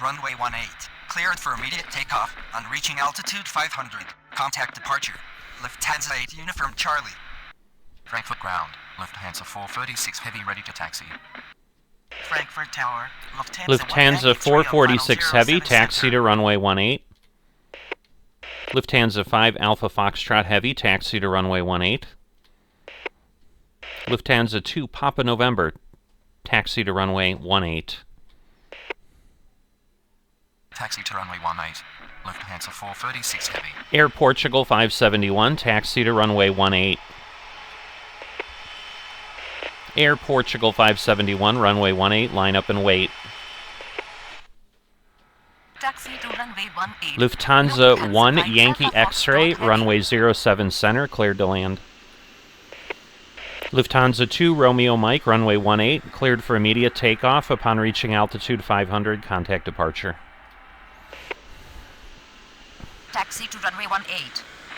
Runway 18. Cleared for immediate takeoff on reaching altitude 500. Contact departure. Lufthansa 8 Uniform Charlie. Frankfurt ground, Lufthansa 436 Heavy ready to taxi. Frankfurt Tower. Lufthansa 446 Heavy, taxi to runway 18. Lufthansa 5 Alpha Foxtrot Heavy, taxi to runway 18. Lufthansa 2 Papa November, taxi to runway 18. Taxi to runway 18. Lufthansa 436 Heavy. Air Portugal 571, taxi to runway 18. Air Portugal 571, runway 18, line up and wait. Taxi to runway 18. Lufthansa 1 5 Yankee Alpha X-ray, Foxtrot Heavy. runway 07 center, cleared to land. Lufthansa 2 Romeo Mike, runway 18, cleared for immediate takeoff upon reaching altitude 500, contact departure. Taxi to runway 18.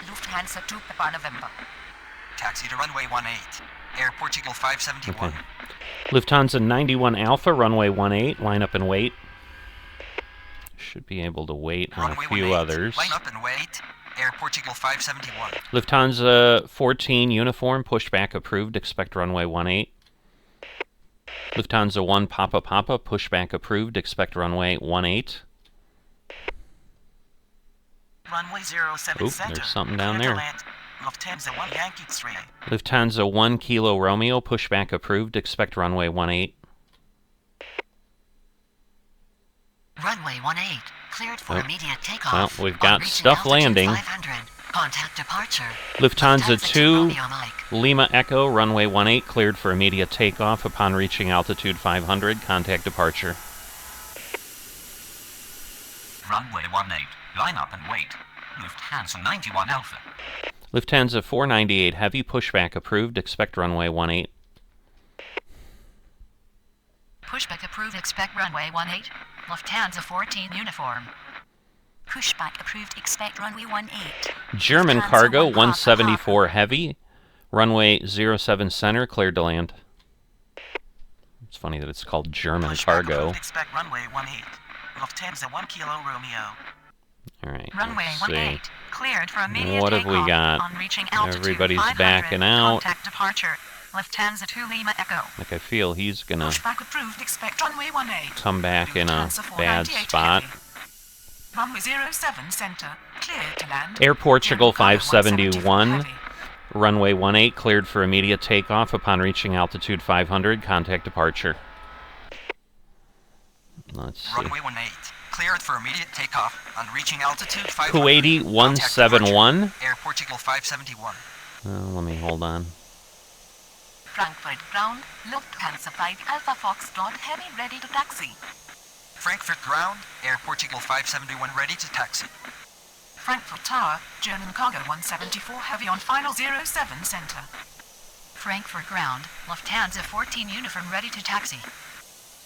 Lufthansa 2 Papa November. Taxi to runway 18. Air Portugal 571. Okay. Lufthansa 91 Alpha, runway 18, line up and wait. Should be able to wait on a Runway few 18. others. Line up and wait. Air Portugal 571. Lufthansa 14 uniform, pushback approved, expect runway 18. Lufthansa 1 Papa Papa, pushback approved, expect runway 18. Runway 07 Oop, center. there's something down Clear to there. land. Lufthansa 1 Yankee X-ray. Lufthansa 1 Kilo Romeo, pushback approved, expect runway 18. Runway 18, cleared for Oh. immediate takeoff. Well, we've On got reaching stuff altitude landing. 500. Contact departure. Lufthansa 2 Romeo Mike. Lima Echo, runway 18, cleared for immediate takeoff upon reaching altitude 500, contact departure. Runway 18. Line up and wait. Lufthansa 91 Alpha. Lufthansa 498 Heavy, pushback approved, expect runway 18. Pushback approved, expect runway 18. Lufthansa 14 uniform. Pushback approved, expect runway 18. German Lufthansa Cargo 1 Papa 174 Heavy, runway 07 center, cleared to land. It's funny that it's called German Pushback Cargo. approved, expect runway 18. Lufthansa 1 Kilo Romeo. All right, Runway let's see. 18, cleared for immediate What have we takeoff. got? On reaching altitude Everybody's 500, backing out. Contact departure. Lufthansa 2 Lima Echo. Like, I feel he's gonna Pushback approved, expect runway 18. come back in a Lufthansa bad 498 spot. heavy. Runway 07 center. Cleared to land. Air Portugal German Cargo 571, 174 heavy. runway 18, cleared for immediate takeoff upon reaching altitude 500, contact departure. Let's see. Runway 18. Cleared for immediate takeoff on reaching altitude 500. Kuwaiti Contact 171. departure. Air Portugal 571. Let me hold on. Frankfurt ground, Lufthansa 5 Alpha Foxtrot Heavy ready to taxi. Frankfurt ground, Air Portugal 571 ready to taxi. Frankfurt Tower, German Cargo 174 heavy on final 07 center. Frankfurt ground. Lufthansa 14 uniform ready to taxi.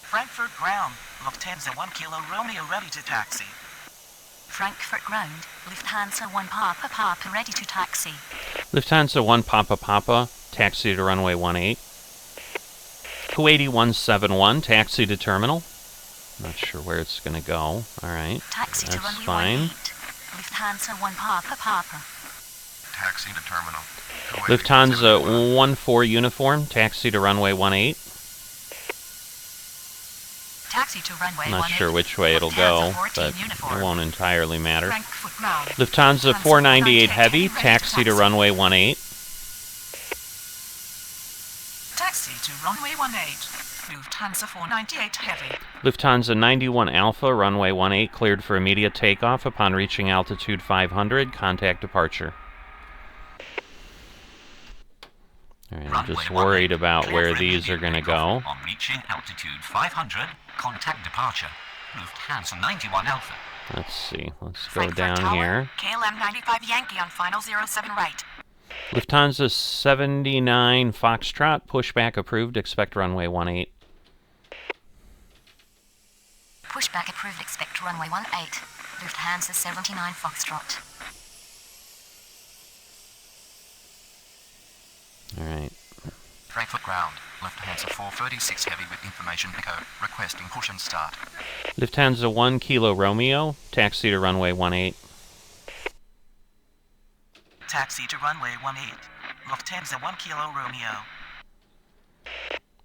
Frankfurt ground, Lufthansa 1 Kilo Romeo ready to taxi. Frankfurt ground. Lufthansa 1 Papa Papa ready to taxi. Lufthansa 1 Papa Papa, taxi to runway 18. Kuwaiti 171, taxi to terminal. Not sure where it's going to go. Alright, Taxi to that's runway fine. 18. Lufthansa 1 Papa Papa. Taxi to terminal. Lufthansa 14 uniform, taxi to runway 18. Taxi to runway Not 18. sure which way it'll Lufthansa go, 14 but uniform. it won't entirely matter. Frankfurt ground. Lufthansa 498 Heavy, taxi to runway 18. Taxi to runway 18. Lufthansa 498 heavy. Lufthansa 91 Alpha, runway 18, cleared for immediate takeoff upon reaching altitude 500, contact departure. Alright, I'm just worried about where these are going to go. On reaching altitude 500, contact departure. Lufthansa 91 Alpha. Let's see, let's go Frankfurt down Tower, here. KLM 95 Yankee on final 07 right. Lufthansa 79 Foxtrot, pushback approved, expect runway 18. Pushback approved, expect runway 18. Lufthansa 79 Foxtrot. Alright, Frankfurt ground. Lufthansa 436 heavy with information echo. Requesting push and start. Lufthansa 1 Kilo Romeo, taxi to runway 18. Taxi to runway 18. Lufthansa 1 Kilo Romeo.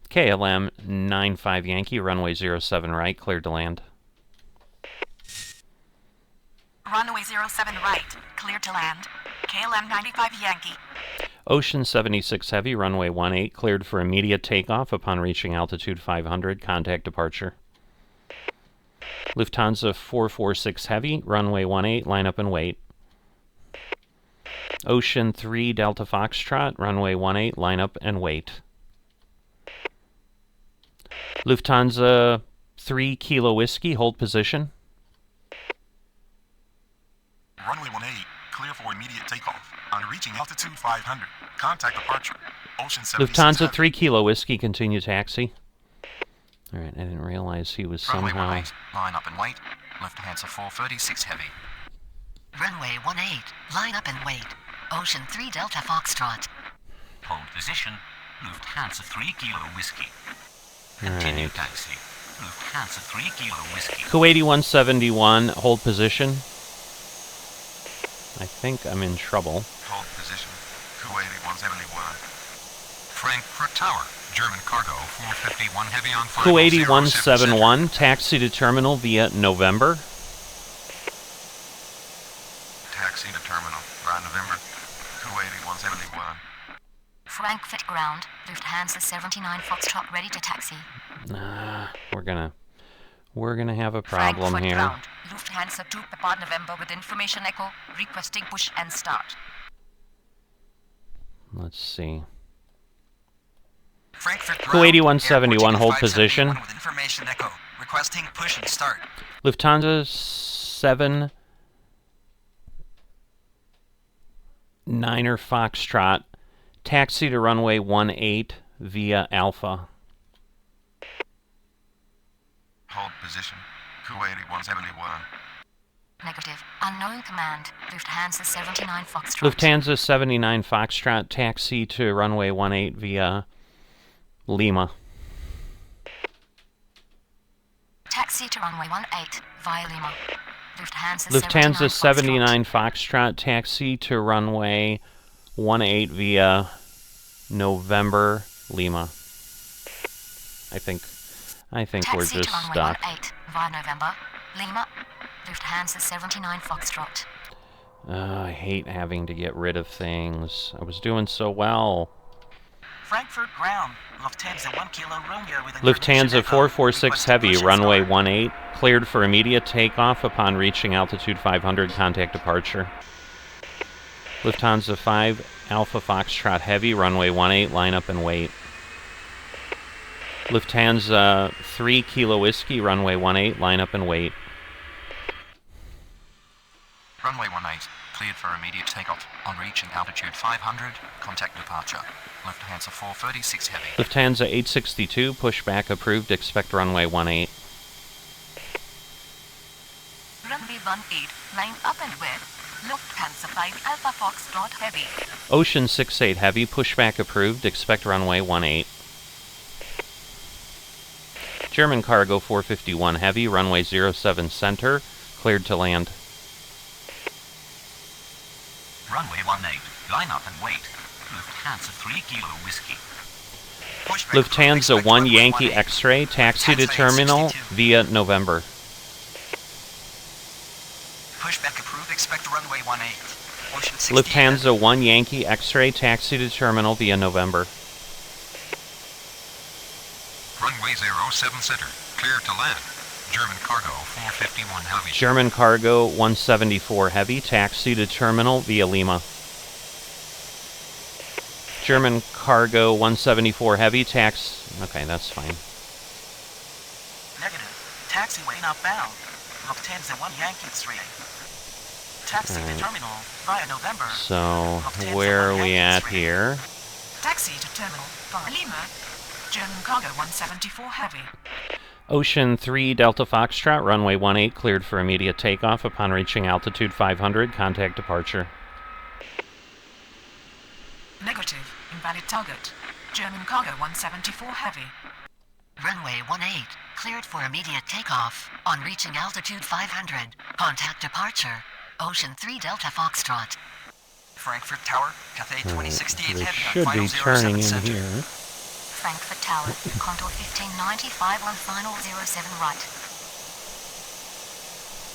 KLM 95 Yankee, runway 07 right, cleared to land. Runway 07 right, clear to land. KLM 95 Yankee. Ocean 76 Heavy, runway 18, cleared for immediate takeoff upon reaching altitude 500, contact departure. Lufthansa 446 Heavy, runway 18, line up and wait. Ocean 3 Delta Foxtrot, runway 18, line up and wait. Lufthansa 3 Kilo Whiskey, hold position. Runway 18, clear for immediate takeoff. On reaching altitude 500, contact departure. Ocean 76 Lufthansa heavy. 3 Kilo Whiskey, continue taxi. Alright, I didn't realize he was Runway somehow... 18, line up and wait. Lufthansa 436 heavy. Runway 18, line up and wait. Ocean 3 Delta Foxtrot. Hold position. Lufthansa 3 Kilo Whiskey. Continue Alright. taxi. Lufthansa 3 Kilo Whiskey. Kuwaiti 171, hold position. I think I'm in trouble. Hold position. Kuwait 171. Frankfurt Tower. German cargo 451 heavy on final Kuwait 07 171, taxi to terminal via November. Taxi to terminal. Via November. Kuwait 171. Frankfurt ground, Lufthansa 79 Foxtrot ready to taxi. We're gonna have a problem Frankfurt here. ground, Lufthansa 2 Papa November with information echo, requesting push and start. Let's see. Frankfurt Kuwait ground, 171, Air hold 571 position. With information echo, requesting push and start. Lufthansa 7 Niner Foxtrot, taxi to runway 18 via Alpha. Hold position. Kuwait 171. Negative. Unknown command. Lufthansa 79 Foxtrot. Lufthansa 79 Foxtrot, taxi to runway 18 via Lima. Taxi to runway 18 via Lima. Lufthansa 79 Foxtrot, taxi to runway 18 via November, Lima. I think we're Taxi just to runway stuck. 18 via November, Lima. Lufthansa 79 Foxtrot. I hate having to get rid of things. I was doing so well. Frankfurt ground, Lufthansa 1 Kilo Romeo with Lufthansa information echo, 446 requesting Heavy, push and runway start. 18, cleared for immediate takeoff upon reaching altitude 500, contact departure. Lufthansa 5 Alpha Foxtrot Heavy, runway 18, line up and wait. Lufthansa 3 Kilo Whiskey, runway 18, line up and wait. Runway 18. Cleared for immediate takeoff. On reaching altitude 500, contact departure. Lufthansa 436 Heavy. Lufthansa 862, pushback approved, expect runway 18. Runway 18, line up and wait. Lufthansa 5 Alpha Foxtrot Heavy. Ocean 68 Heavy, pushback approved, expect runway 18. German cargo 451 Heavy, runway 07 center, cleared to land. Runway 18. Line up and wait. Lufthansa 3 Kilo Whiskey. Pushback Lufthansa approved, 1 expect Yankee runway 18. X-ray, taxi to Lufthansa terminal 862. via November. Pushback approved, expect runway 18. Ocean 68. Lufthansa 1 Yankee X-ray, taxi to terminal via November. Runway 07 center. Cleared to land. German cargo 451 Heavy. German cargo 174 Heavy, taxi to terminal via Lima. German cargo 174 Heavy, okay, that's fine. Negative. Taxiway not bound. Lufthansa 1 Yankee 3. Taxi Alright. to terminal via November. So, Lufthansa where are 1 we Yankee at 3. here? Taxi to terminal via Lima. German cargo 174 Heavy. Ocean 3 Delta Foxtrot, runway 18, cleared for immediate takeoff upon reaching altitude 500, contact departure. Negative. Invalid target. German cargo 174 Heavy. Runway 18, cleared for immediate takeoff. On reaching altitude 500, contact departure. Ocean 3 Delta Foxtrot. Frankfurt Tower, Cathay 2068 We Heavy on should final be 07 turning in center. here. Frankfurt Tower, Condor 1595 on final 07 right.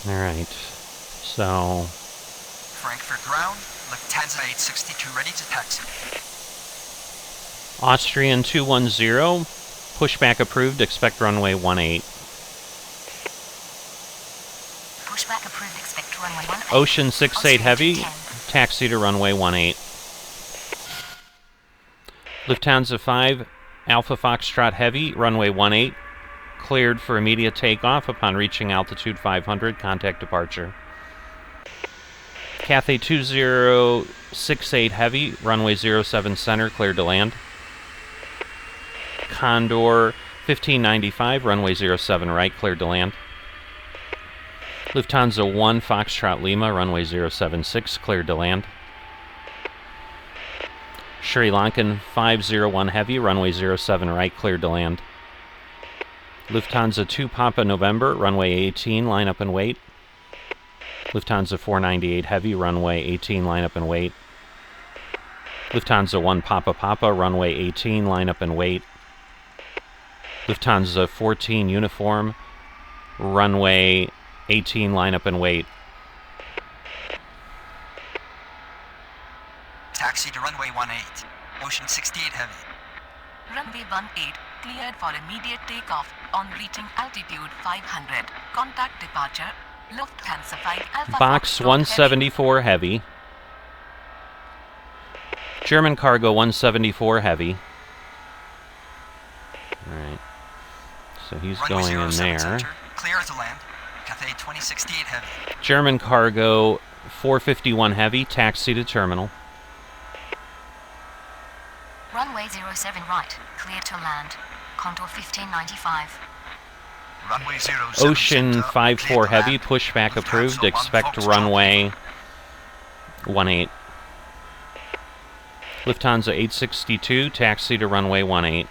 Alright, so Frankfurt ground, Lufthansa 862 ready to taxi. Austrian 210, pushback approved, expect runway 18. Pushback approved, expect runway 18. Ocean 68 Heavy, 10. taxi to runway 18. Lufthansa 5 Alpha Foxtrot Heavy, runway 18, cleared for immediate takeoff upon reaching altitude 500, contact departure. Cathay 2068 Heavy, runway 07 center, cleared to land. Condor 1595, runway 07 right, cleared to land. Lufthansa 1 Foxtrot Lima, runway 076, cleared to land. Sri Lankan 501 Heavy, runway 07 right, cleared to land. Lufthansa 2 Papa November, runway 18, line up and wait. Lufthansa 498 Heavy, runway 18, line up and wait. Lufthansa 1 Papa Papa, runway 18, line up and wait. Lufthansa 14 Uniform, runway 18, line up and wait. Taxi to runway 18, Ocean 68 Heavy. Runway 18, cleared for immediate takeoff on reaching altitude 500. Contact departure, Lufthansa 5 Alpha Box Foxtrot 174 Heavy. German Cargo 174 Heavy. Alright. So he's Runway going in 07 there. Center, clear to land. Cathay 2068 Heavy. German Cargo 451 Heavy, taxi to terminal. Runway 07 right, clear to land. Contour 1595. Runway 07 Ocean center, 54 clear to Heavy, land. pushback Lufthansa approved. 1 Expect Foxtrot. runway 18. Lufthansa 862, taxi to runway 18.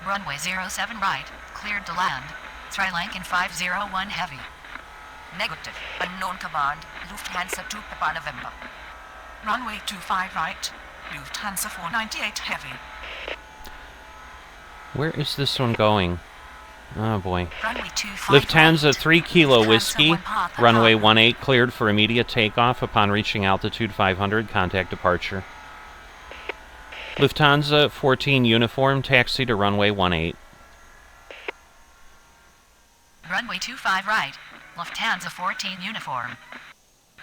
Runway 07 right, cleared to land. Lankan 501 Heavy. Negative. Unknown command. Lufthansa 2 Papa November. Runway 25 right. Lufthansa 498 Heavy. Where is this one going? Oh boy. Runway 25 Lufthansa right. 3 Kilo Lufthansa Whiskey, 1 Papa runway Papa. 18, cleared for immediate takeoff upon reaching altitude 500, contact departure. Lufthansa 14 Uniform, taxi to runway 18. Runway 25 right. Lufthansa 14 Uniform.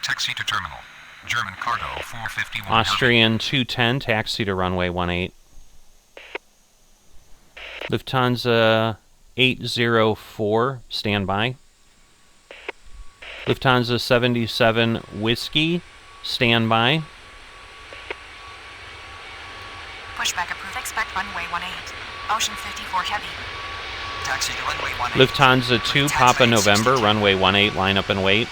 Taxi to terminal. German Cargo 451 Austrian 210, taxi to runway 18. Lufthansa 804, standby. Lufthansa 77 Whiskey, standby. Pushback approved. Expect runway 18. Ocean 54 Heavy. Taxi to runway 18. Lufthansa 2 Papa November, runway 18, line up and wait.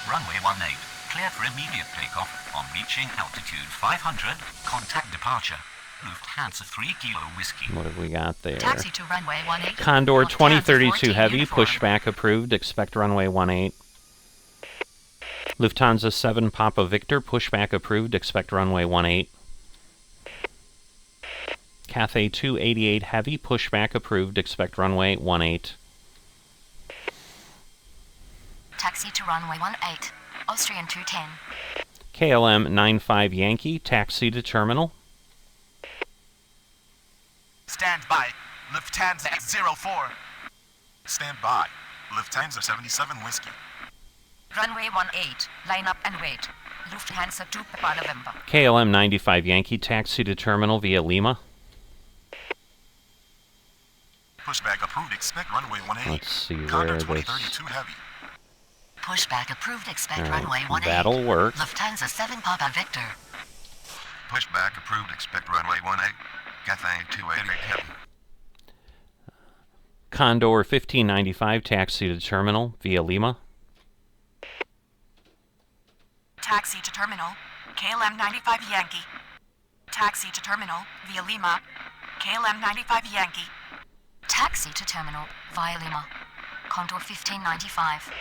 Runway 18, cleared for immediate takeoff on reaching altitude 500. Contact departure. Lufthansa 3 Kilo Whiskey. What have we got there? Taxi to runway 18. Condor Lufthansa 2032 14 Heavy, Uniform. pushback approved, expect runway 18. Lufthansa 7 Papa Victor, pushback approved, expect runway 18. Cathay 288 Heavy, pushback approved, expect runway 18. Taxi to runway 18. Austrian 210. KLM 95 Yankee, taxi to terminal. Stand by. Lufthansa 04. Stand by. Lufthansa 77 Whiskey. Runway 18, line up and wait. Lufthansa 2 Papa November. KLM 95 Yankee, taxi to terminal via Lima. Pushback approved. Expect runway 18. Let's see where Condor this... 2032 Heavy. Pushback approved. Expect Alright, runway 18. that'll work. Lufthansa 7 Papa Victor. Pushback approved. Expect runway 18. Cathay 288 Heavy. Condor 1595, taxi to terminal via Lima. Taxi to terminal. KLM 95 Yankee. Taxi to terminal via Lima. KLM 95 Yankee. Taxi to terminal via Lima. Contour 1595.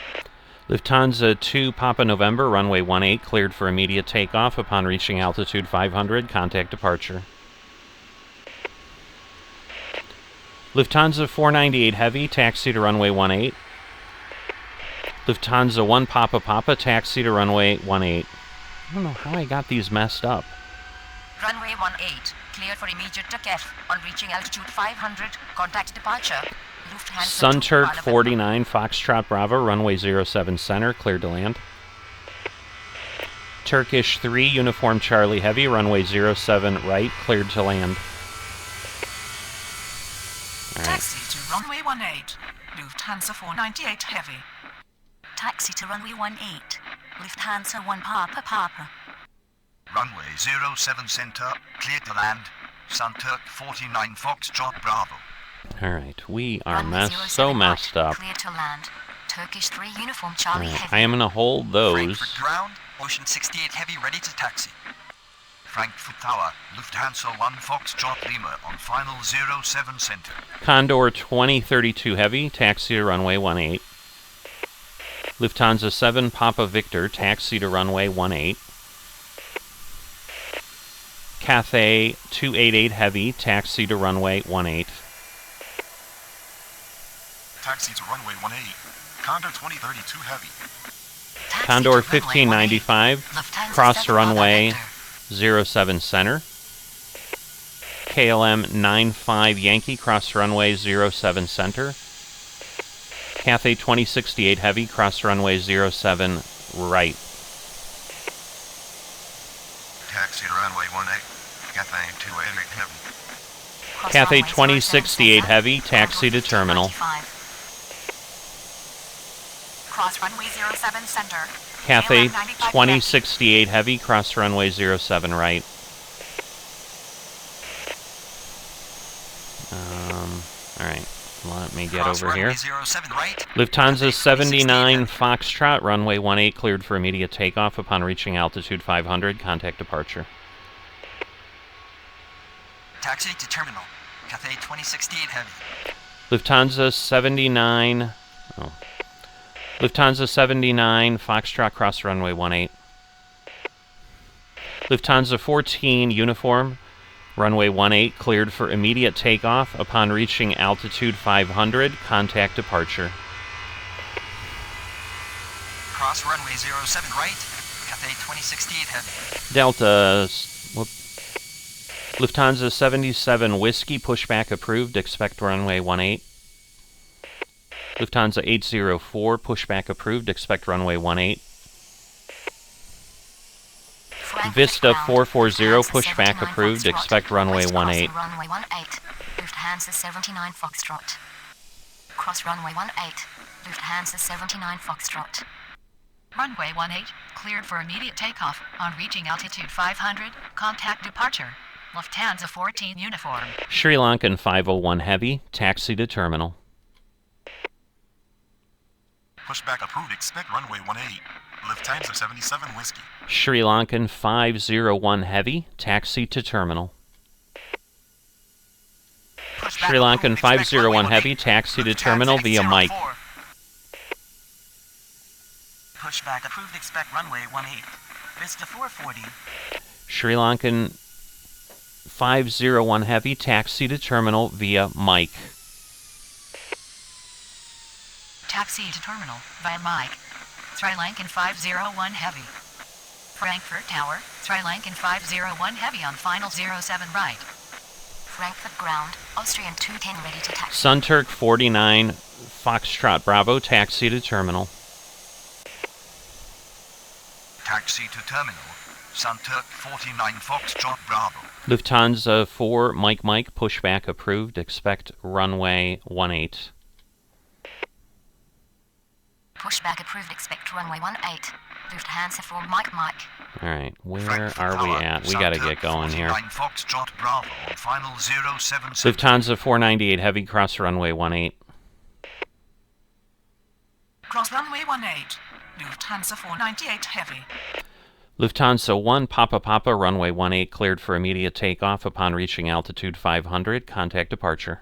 Lufthansa 2 Papa November, runway 18, cleared for immediate takeoff upon reaching altitude 500, contact departure. Lufthansa 498 Heavy, taxi to runway 18. Lufthansa 1 Papa Papa, taxi to runway 18. I don't know how I got these messed up. Runway 18, cleared for immediate takeoff on reaching altitude 500. Contact departure. Lufthansa 2 Sunturk Papa November. 49 Foxtrot Bravo, runway 07 center, cleared to land. Turkish 3 Uniform Charlie Heavy, runway 07 right, cleared to land. All right. Taxi to runway 18. Lufthansa 498 Heavy. Taxi to runway 18. Lufthansa 1 Papa Papa. Runway 07 center, cleared to land. Sunturk 49 Foxtrot Bravo. All right, we are Runway 07 so messed right, up. Clear to land. Turkish 3 Uniform All Charlie right, Heavy. I am going to hold those. Frankfurt ground. Ocean 68 Heavy ready to taxi. Frankfurt Tower, Lufthansa 1 Foxtrot Lima on final 07 center. Condor 2032 Heavy, taxi to runway 18. Lufthansa 7 Papa Victor, taxi to runway 18. Cathay 288 Heavy, taxi to runway 18. Taxi to runway 18. Condor 2032 Heavy. Taxi Condor to runway 1595, 18. Lufthansa cross 7 runway Papa 07 center. KLM 95 Yankee, cross runway 07 center. Cathay 2068 Heavy, cross runway 07 right. Taxi to runway 18. Cathay 288 Heavy. Cross Cathay runway 2068 07 Heavy, center. taxi to Condor terminal. 1595. Cross runway 07 center. Cathay KLM 95 2068 Heavy, cross runway 07 right. Alright, let me get Cross over here. runway 07 right. Lufthansa 79 Foxtrot, runway 18, cleared for immediate takeoff upon reaching altitude 500. Contact departure. Taxi to terminal. Cathay 2068 Heavy. Lufthansa 79... Oh. Lufthansa 79 Foxtrot, cross runway 18. Lufthansa 14 Uniform, runway 18, cleared for immediate takeoff upon reaching altitude 500. Contact departure. Cross runway 07 right. Cathay 2068 Heavy. Delta... Lufthansa 77 Whiskey, pushback approved, expect runway 18. Lufthansa 804, pushback approved, expect runway 18. Frankfurt Vista ground, 440, Lufthansa pushback 79 approved, Foxtrot, expect runway west crossing 18. Runway 18. Lufthansa 79 Foxtrot. Cross runway 18. Lufthansa 79 Foxtrot. Runway 18, cleared for immediate takeoff. On reaching altitude 500, contact departure. Lufthansa 14 Uniform. Sri Lankan 501 Heavy, taxi to terminal. Pushback approved. Expect runway 18. Lufthansa 77 Whiskey. Sri Lankan 501 Heavy, taxi to terminal. Pushback Sri Lankan approved. Expect 501 runway Heavy, 18. taxi to Lufthansa terminal via Mike. 804. Pushback approved. Expect runway 18. Vista 440. Sri Lankan 501 Heavy, taxi to terminal via Mike. Taxi to terminal via Mike. Sri Lankan 501 Heavy. Frankfurt Tower, Sri Lankan 501 Heavy on final 07 right. Frankfurt ground, Austrian 210 ready to taxi. Sunturk 49 Foxtrot Bravo, taxi to terminal. Taxi to terminal. Sunturk 49 Foxtrot Bravo. Lufthansa 4 Mike, pushback approved, expect runway 18. Pushback approved, expect runway 18. Lufthansa 4 Mike. Alright, where Frankfurt are we Tower, at? We gotta Sunturk get going here. 49 Foxtrot Bravo on final 07 center. Lufthansa 498 Heavy, cross runway 18. Cross runway 18. Lufthansa 498 Heavy. Lufthansa 1 Papa runway 18, cleared for immediate takeoff upon reaching altitude 500. Contact departure.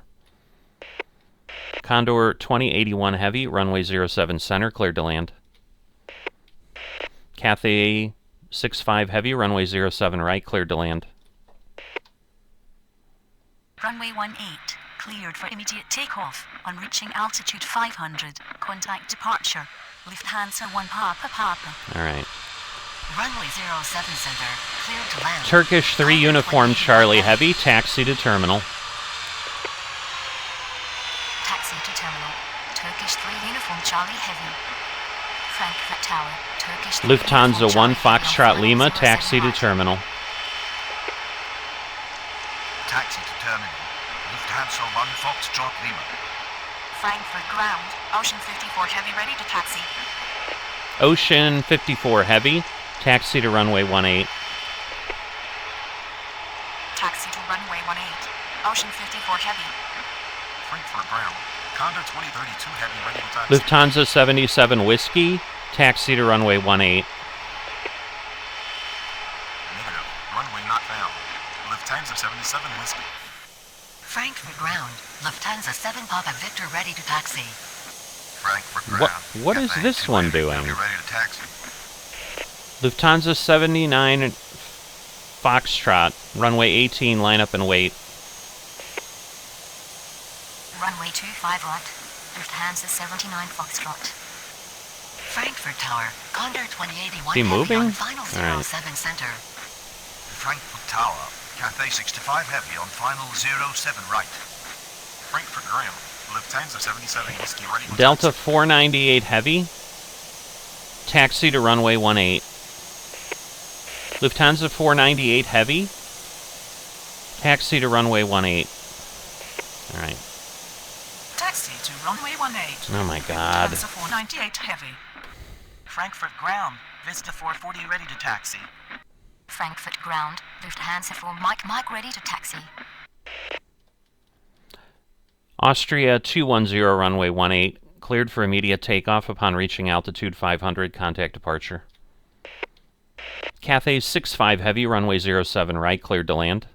Condor 2081 Heavy, runway 07 center, cleared to land. Cathay 65 Heavy, runway 07 right, cleared to land. Runway 18, cleared for immediate takeoff. On reaching altitude 500, contact departure. Lufthansa 1 Papa. Alright. Runway 07 center, cleared to land. Turkish 3 Condor Uniform 20 Charlie Heavy, taxi to terminal. Taxi to terminal. Turkish 3 Uniform Charlie Heavy. Frankfurt Tower, Turkish 3 Lufthansa Uniform 1 Charlie Foxtrot Heavy, Lima, 07 taxi to right. terminal. Taxi to terminal. Lufthansa 1 Foxtrot Lima. Frankfurt ground, Ocean 54 Heavy ready to taxi. Ocean 54 Heavy, taxi to runway 18. Taxi to runway 18. Ocean 54 Heavy. Frankfurt ground. Condor 2032 Heavy ready to taxi. Lufthansa 77 Whiskey, taxi to runway 18. Negative. Runway not Victor ready to taxi. Frankfurt ground. What is Cathay this 2 one Heavy, doing? Be ready to taxi. Lufthansa 79 Foxtrot, runway 18, line up and wait. Runway 25 right. Lufthansa 79 Foxtrot. Frankfurt Tower, Condor 2081 He heavy moving? on final Alright. 07 center. Frankfurt Tower, Cathay 65 Heavy on final 07 right. Frankfurt ground. Lufthansa 77 Whiskey ready for Delta taxi. 498 Heavy, taxi to runway 18. Lufthansa 498 Heavy, taxi to runway 18. Alright. Taxi to runway 18. Oh my god. Lufthansa 498 heavy. Frankfurt ground. Vista 440 ready to taxi. Frankfurt ground. Lufthansa 4 Mike ready to taxi. Austria 210 runway 18, cleared for immediate takeoff upon reaching altitude 500, contact departure. Cathay 65 Heavy, runway 07 right, cleared to land.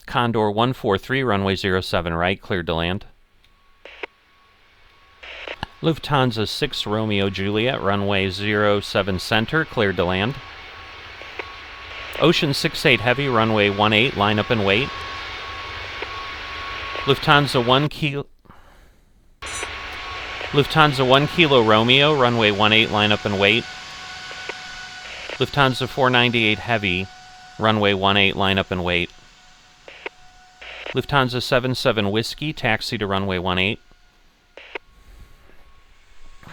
Condor 143, runway 07 right, cleared to land. Lufthansa 6 Romeo Juliet, runway 07 center, cleared to land. Ocean 68 Heavy, runway 18, line up and wait. Lufthansa 1 Kilo Romeo, runway 18, line up and wait. Lufthansa 498 Heavy, runway 18, line up and wait. Lufthansa 77 Whiskey, taxi to runway 18.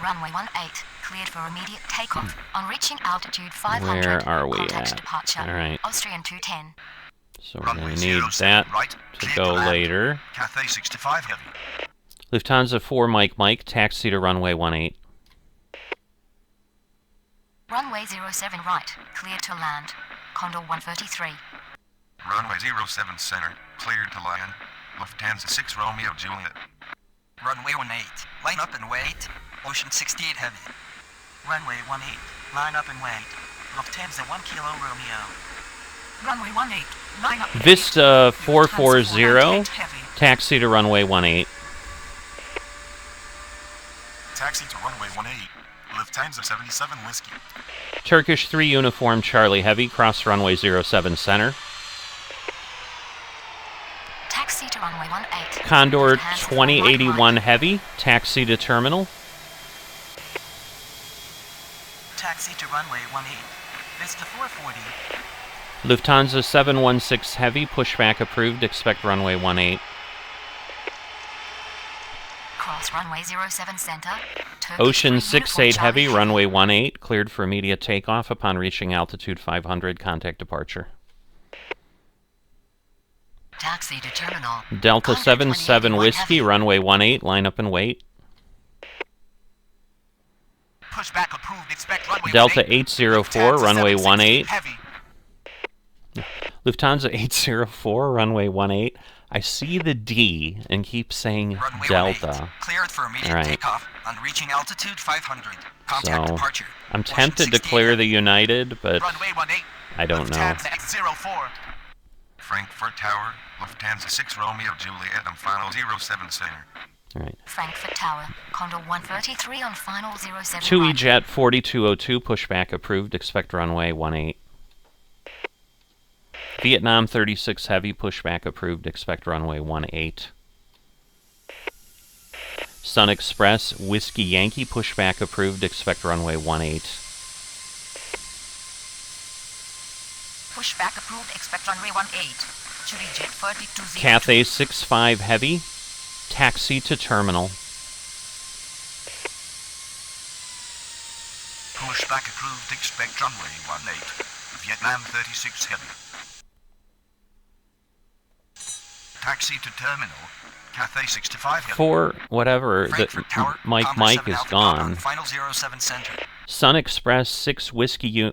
Runway 18, cleared for immediate takeoff. On reaching altitude 500, Where are we contact at? departure. Alright. Austrian 210. So we're Runway going to need 07 that right, to clear go to land. later. Cathay 65 Heavy. Lufthansa 4 Mike, taxi to runway 18. Runway 07 right, cleared to land. Condor 133. Runway 07 center, cleared to land. Lufthansa 6 Romeo Juliet. Runway 18. Line up and wait. Ocean 68 heavy. Runway 18. Line up and wait. Lufthansa 1 Kilo Romeo. Runway 18. Line up and Vista wait. 440, Lufthansa 498 heavy. taxi to runway 18. Taxi to runway 18. Lufthansa 77 Whiskey. Turkish 3 Uniform Charlie Heavy, cross runway 07 center. Taxi to runway 18. Condor Lufthansa 2081 Heavy, taxi to terminal. Taxi to runway 18. Vista 440. Lufthansa 716 Heavy, pushback approved, expect runway 18. Cross runway 07 center. Turkish Ocean 3 68 Uniform Heavy, Charlie runway 18, cleared for immediate takeoff upon reaching altitude 500, contact departure. Taxi to terminal. Delta Condor 77 2081 Whiskey, heavy. runway 18, line up and wait. Pushback approved. Expect runway Delta 18. 804, Lufthansa runway 716 18. heavy. Lufthansa 804, runway 18. I see the D and keep saying Runway 18. Delta. Cleared for immediate Alright. takeoff. On reaching altitude 500. Contact So, departure. I'm Ocean tempted to 68 clear the United, but Runway 18. I don't know. Lufthansa 804. Frankfurt Tower, Lufthansa 6 Romeo Juliet on final 07 center. All right. Frankfurt Tower. Condor 133 on final 07 TUI right. Jet 4202, pushback approved, expect runway 18. Vietnam 36 Heavy, pushback approved, expect runway 18. Sun Express Whiskey Yankee, pushback approved, expect runway 18. Pushback approved. Expect runway 18. TUI Jet 4202. Cathay 65 Heavy, taxi to terminal. Pushback approved, expect runway 18. Vietnam 36 Heavy. Taxi to terminal, Cathay 65 Heavy. For whatever, Frankfurt Tower. Mike Condor 7 is Alpha gone. On final 07 center. Sun Express 6 Whiskey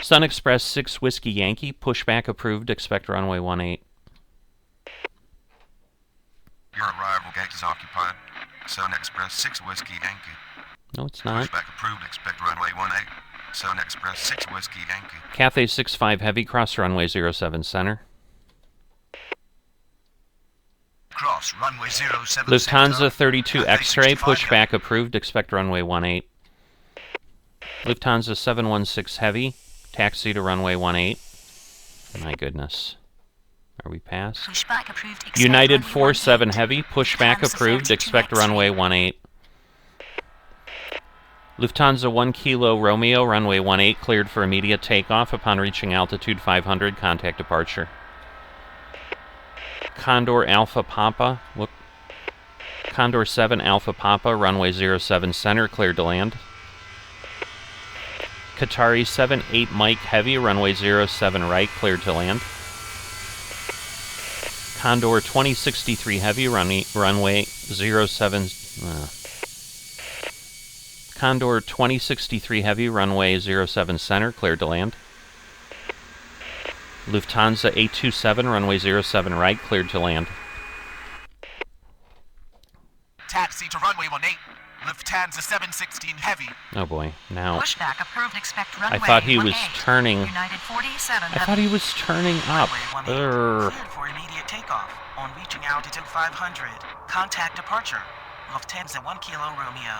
Sun Express 6 Whiskey Yankee, pushback approved, expect runway 18. Your arrival gate is occupied. Sun Express 6 Whiskey Yankee. No, it's not. Pushback approved, expect runway 18. Sun Express 6 Whiskey Yankee. Cathay 65 Heavy, cross runway 07 center. pass. Runway 07 Lufthansa center. 32 Cathay X-ray, 65 pushback heavy. approved, expect runway 18. Lufthansa 716 Heavy, taxi to runway 18. My goodness. Are we past? Pushback approved. Expect United runway 47 18. Heavy, pushback Lufthansa approved, 32 expect X-ray. runway 18. Lufthansa 1 Kilo Romeo, runway 18, cleared for immediate takeoff. Upon reaching altitude 500, contact departure. Condor Alpha Papa, Condor 7 Alpha Papa, runway 07 center, cleared to land. Qatari 78 Mike Heavy, runway 07 right, cleared to land. Condor 2063 Heavy, runway 07... Condor 2063 Heavy, runway 07 center, cleared to land. Lufthansa 827, runway 07 right, cleared to land. Taxi to runway 18. Lufthansa 716 Heavy. Oh boy, now... Pushback approved. Expect runway I thought he was 18. turning... United 47 I thought he was turning up. Cleared for immediate takeoff. On reaching altitude 500. Contact departure. Lufthansa 1 Kilo Romeo.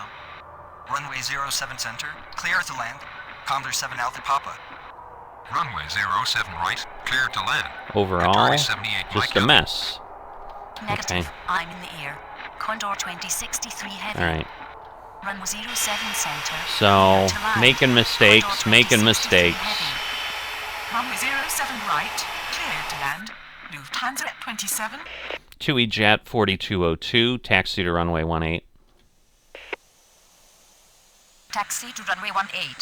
Runway 07 center. Clear to land. Condor 7 Alpha Papa. Runway 07 right. Clear to land. Overall, Qatari 78 just Mike a mess. Negative. Okay. I'm in the air. Condor 2063 Heavy. Alright, Runway 07 center. so, Clear to land. making mistakes, Condor making 2063 mistakes. Heavy. Runway 07 right. Cleared to land. Lufthansa 27. TUI Jet 4202, taxi to runway 18. Taxi to runway 18.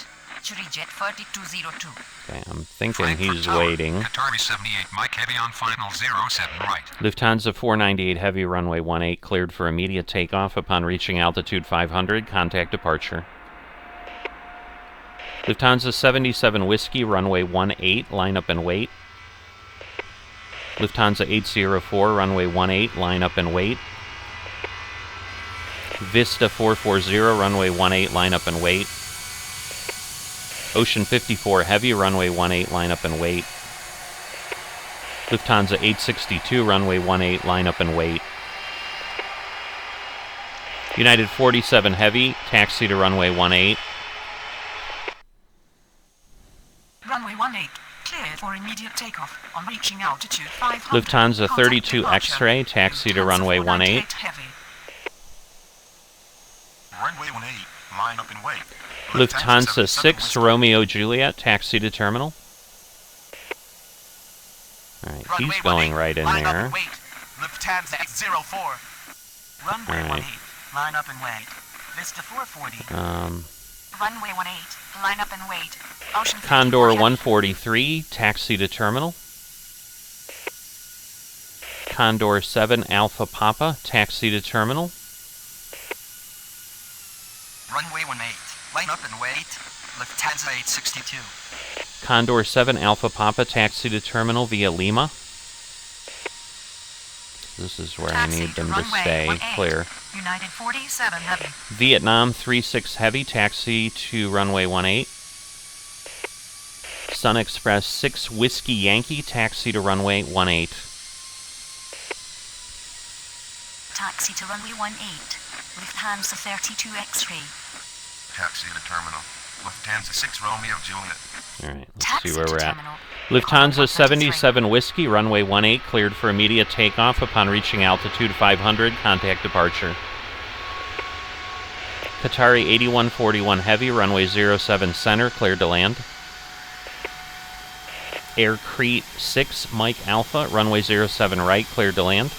Zurich Jet 4202. Okay, I'm thinking Frankfurt he's Tower. waiting. Qatari 78 Mike Heavy on final 07 right. Lufthansa 498 Heavy, runway 18, cleared for immediate takeoff. Upon reaching altitude 500, contact departure. Lufthansa 77 Whiskey, runway 18, line up and wait. Lufthansa 804, runway 18, line up and wait. Vista 440, runway 18, line up and wait. Ocean 54 Heavy, runway 18, line up and wait. Lufthansa 862, runway 18, line up and wait. United 47 Heavy, taxi to runway 18. Runway 18. Cleared for immediate takeoff. On reaching altitude 500. Lufthansa Contact 32 departure. X-ray, taxi to Lufthansa runway 18. 498 Heavy. Runway 18. Line up and wait. Lufthansa 77 6 Whiskey. Romeo Juliet, taxi to terminal. Alright, Runway he's going 18, right in line up there. and wait. Lufthansa 804. Runway Alright. 18. Line up and wait. Vista 440. Runway 18. Line up and wait. Ocean 54 Condor Heavy. 143, taxi to terminal. Condor 7 Alpha Papa, taxi to terminal. Runway 18. Line up and wait. Lufthansa 862. Condor 7 Alpha Papa, taxi to terminal via Lima. This is where Taxi I need them to runway stay 18. clear. United 47 Heavy. Vietnam 36 Heavy, taxi to runway 18. Sun Express 6 Whiskey Yankee, taxi to runway 18. Taxi to runway 18. Lufthansa 32 X-ray. Taxi to terminal. Lufthansa 6 Romeo Juliet. Alright, let's Taxi see where to we're at. terminal. Lufthansa 77 Whiskey, runway 18, cleared for immediate takeoff. Upon reaching altitude 500, contact departure. Qatari 8141 Heavy, runway 07 center, cleared to land. Air Crete 6 Mike Alpha, runway 07 right, cleared to land.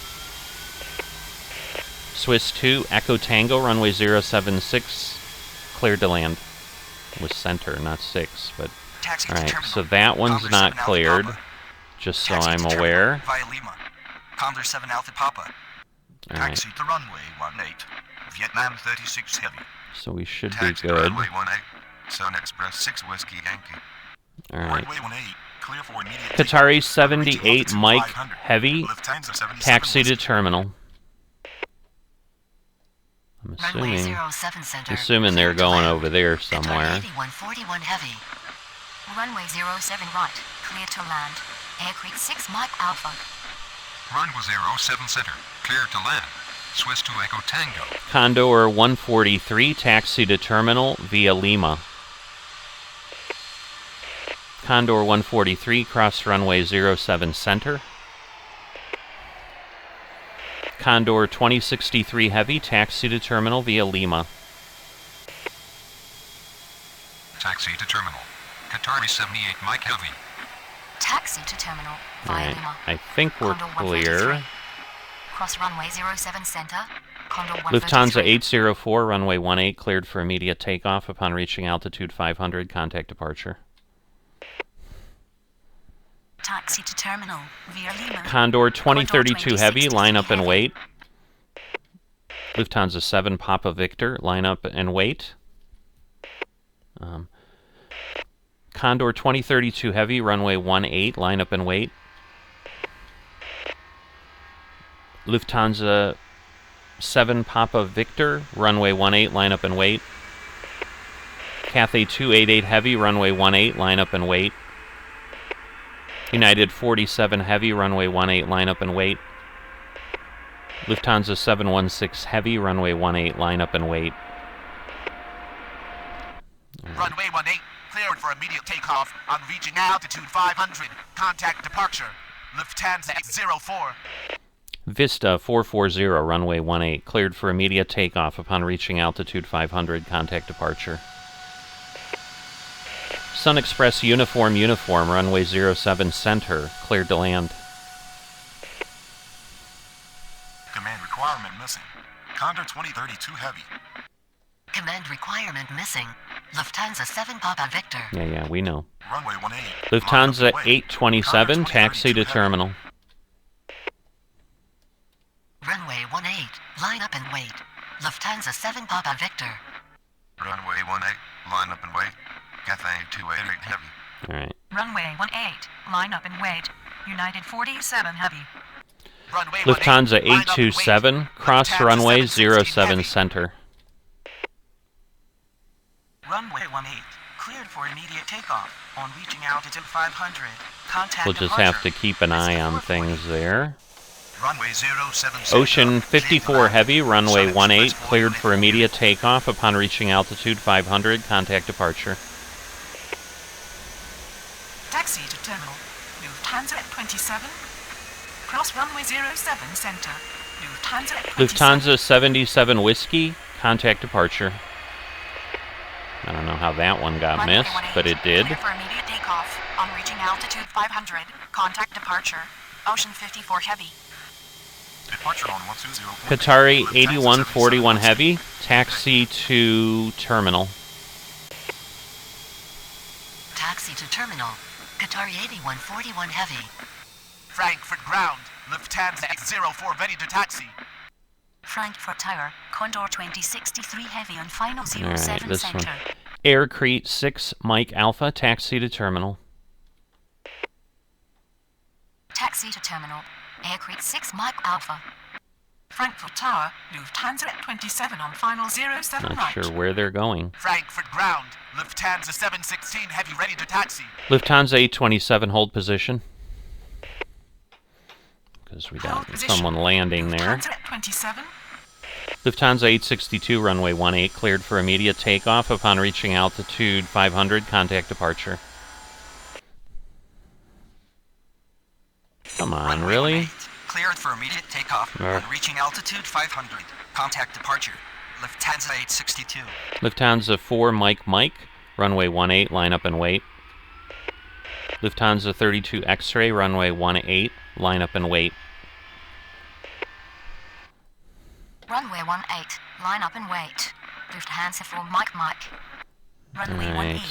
Swiss 2 Echo Tango, runway 076, cleared to land. It was center, not 6, but... Taxi to Alright, terminal. so that one's Condor not 7 Alpha cleared, Papa. just so Taxi I'm to terminal aware. Via Lima. Condor 7 Alpha Papa. Alright, Taxi to runway 18. Vietnam 36 Heavy. so we should be Taxi to good. runway 18. Sun Express 6 Whiskey Yankee. Alright. Runway 18. Clear for immediate Qatari takeoff. 78 Reaching Mike altitude 500. Heavy, Lufthansa 77 taxi to Whiskey. terminal. I'm Runway assuming, 07 center. assuming they're Clear to going land. over there Qatari somewhere. 8141 Heavy. Runway 07 right. Clear to land. Air Crete 6 Mike Alpha. Runway 07 center, cleared to land. Swiss to Echo Tango. Condor 143, taxi to terminal via Lima. Condor 143, cross runway 07 center. Condor 2063 Heavy, taxi to terminal via Lima. Taxi to terminal. Qatari 78 Mike Heavy. Taxi to terminal via Alright, Lima. I think we're Condor clear. 143. Cross runway 07 center. Condor Lufthansa 133. 804, runway 18, cleared for immediate takeoff upon reaching altitude 500. Contact departure. Taxi to terminal via Lima. Condor 2032 Condor Heavy, 2063 line up and Heavy. wait. Lufthansa 7 Papa Victor, line up and wait. Condor 2032 Heavy, runway 18, line up and wait. Lufthansa 7 Papa Victor, runway 18, line up and wait. Cathay 288 Heavy, runway 18, line up and wait. United 47 Heavy, runway 18, line up and wait. Lufthansa 716 Heavy, runway 18, line up and wait. Runway 18, cleared for immediate takeoff on reaching altitude 500. Contact departure. Lufthansa 804. Vista 440, runway 18, cleared for immediate takeoff upon reaching altitude 500. Contact departure. Sun Express Uniform, runway 07 center, cleared to land. Command requirement missing. Condor 2032 Heavy. Command requirement missing. Lufthansa 7 Papa Victor. Yeah, we know. Runway 18. Lufthansa 827, taxi to terminal. Runway 18, line up and wait. Lufthansa 7 Papa Victor. Runway 18, line up and wait. Cathay 288 Heavy. Alright. Runway 18, line up and wait. United 47 Heavy. Runway Lufthansa 18, line up and wait. 827, cross Lufthansa runway 716 07 Heavy. center. Runway 18, cleared for immediate takeoff. On reaching altitude 500, contact We'll just departure. have to keep an eye on things there. Runway 07 center. Ocean 54 Heavy, runway Sun 18, Express cleared 418 for immediate takeoff upon reaching altitude 500. Contact departure. Taxi to terminal. Lufthansa 27. Cross runway 07 center. Lufthansa 27. Lufthansa 77 Whiskey, contact departure. I don't know how that one got Runway missed, 18, but it did. Clear for immediate takeoff. On reaching altitude 500, contact departure. Ocean 54 Heavy. Departure on 120. Qatari Lufthansa 8141 77 Heavy, taxi to terminal. Taxi to terminal. Qatari 8141 Heavy. Frankfurt ground. Lufthansa 804 ready to taxi. Frankfurt Tower. Condor 2063 Heavy on final 07 Alright, this one. center. Air Crete 6 Mike Alpha, taxi to terminal. Taxi to terminal. Aircrete 6 Mike Alpha. Frankfurt Tower. Lufthansa 27 on final 07 Not right. sure where they're going. Frankfurt ground. Lufthansa 716 Heavy ready to taxi. Lufthansa 827, hold position. Because we Hold got position. someone landing there. Lufthansa 27. Lufthansa 862, runway 18, cleared for immediate takeoff upon reaching altitude 500. Contact departure. Come on, Runway really? 18, cleared for immediate takeoff. Arr. On reaching altitude 500, contact departure. Lufthansa 862. Lufthansa 4 Mike, runway 18, line up and wait. Lufthansa 32 X-ray, runway 18, line up and wait. Runway 18, line up and wait. Lufthansa 4 Mike. Runway Right. 18,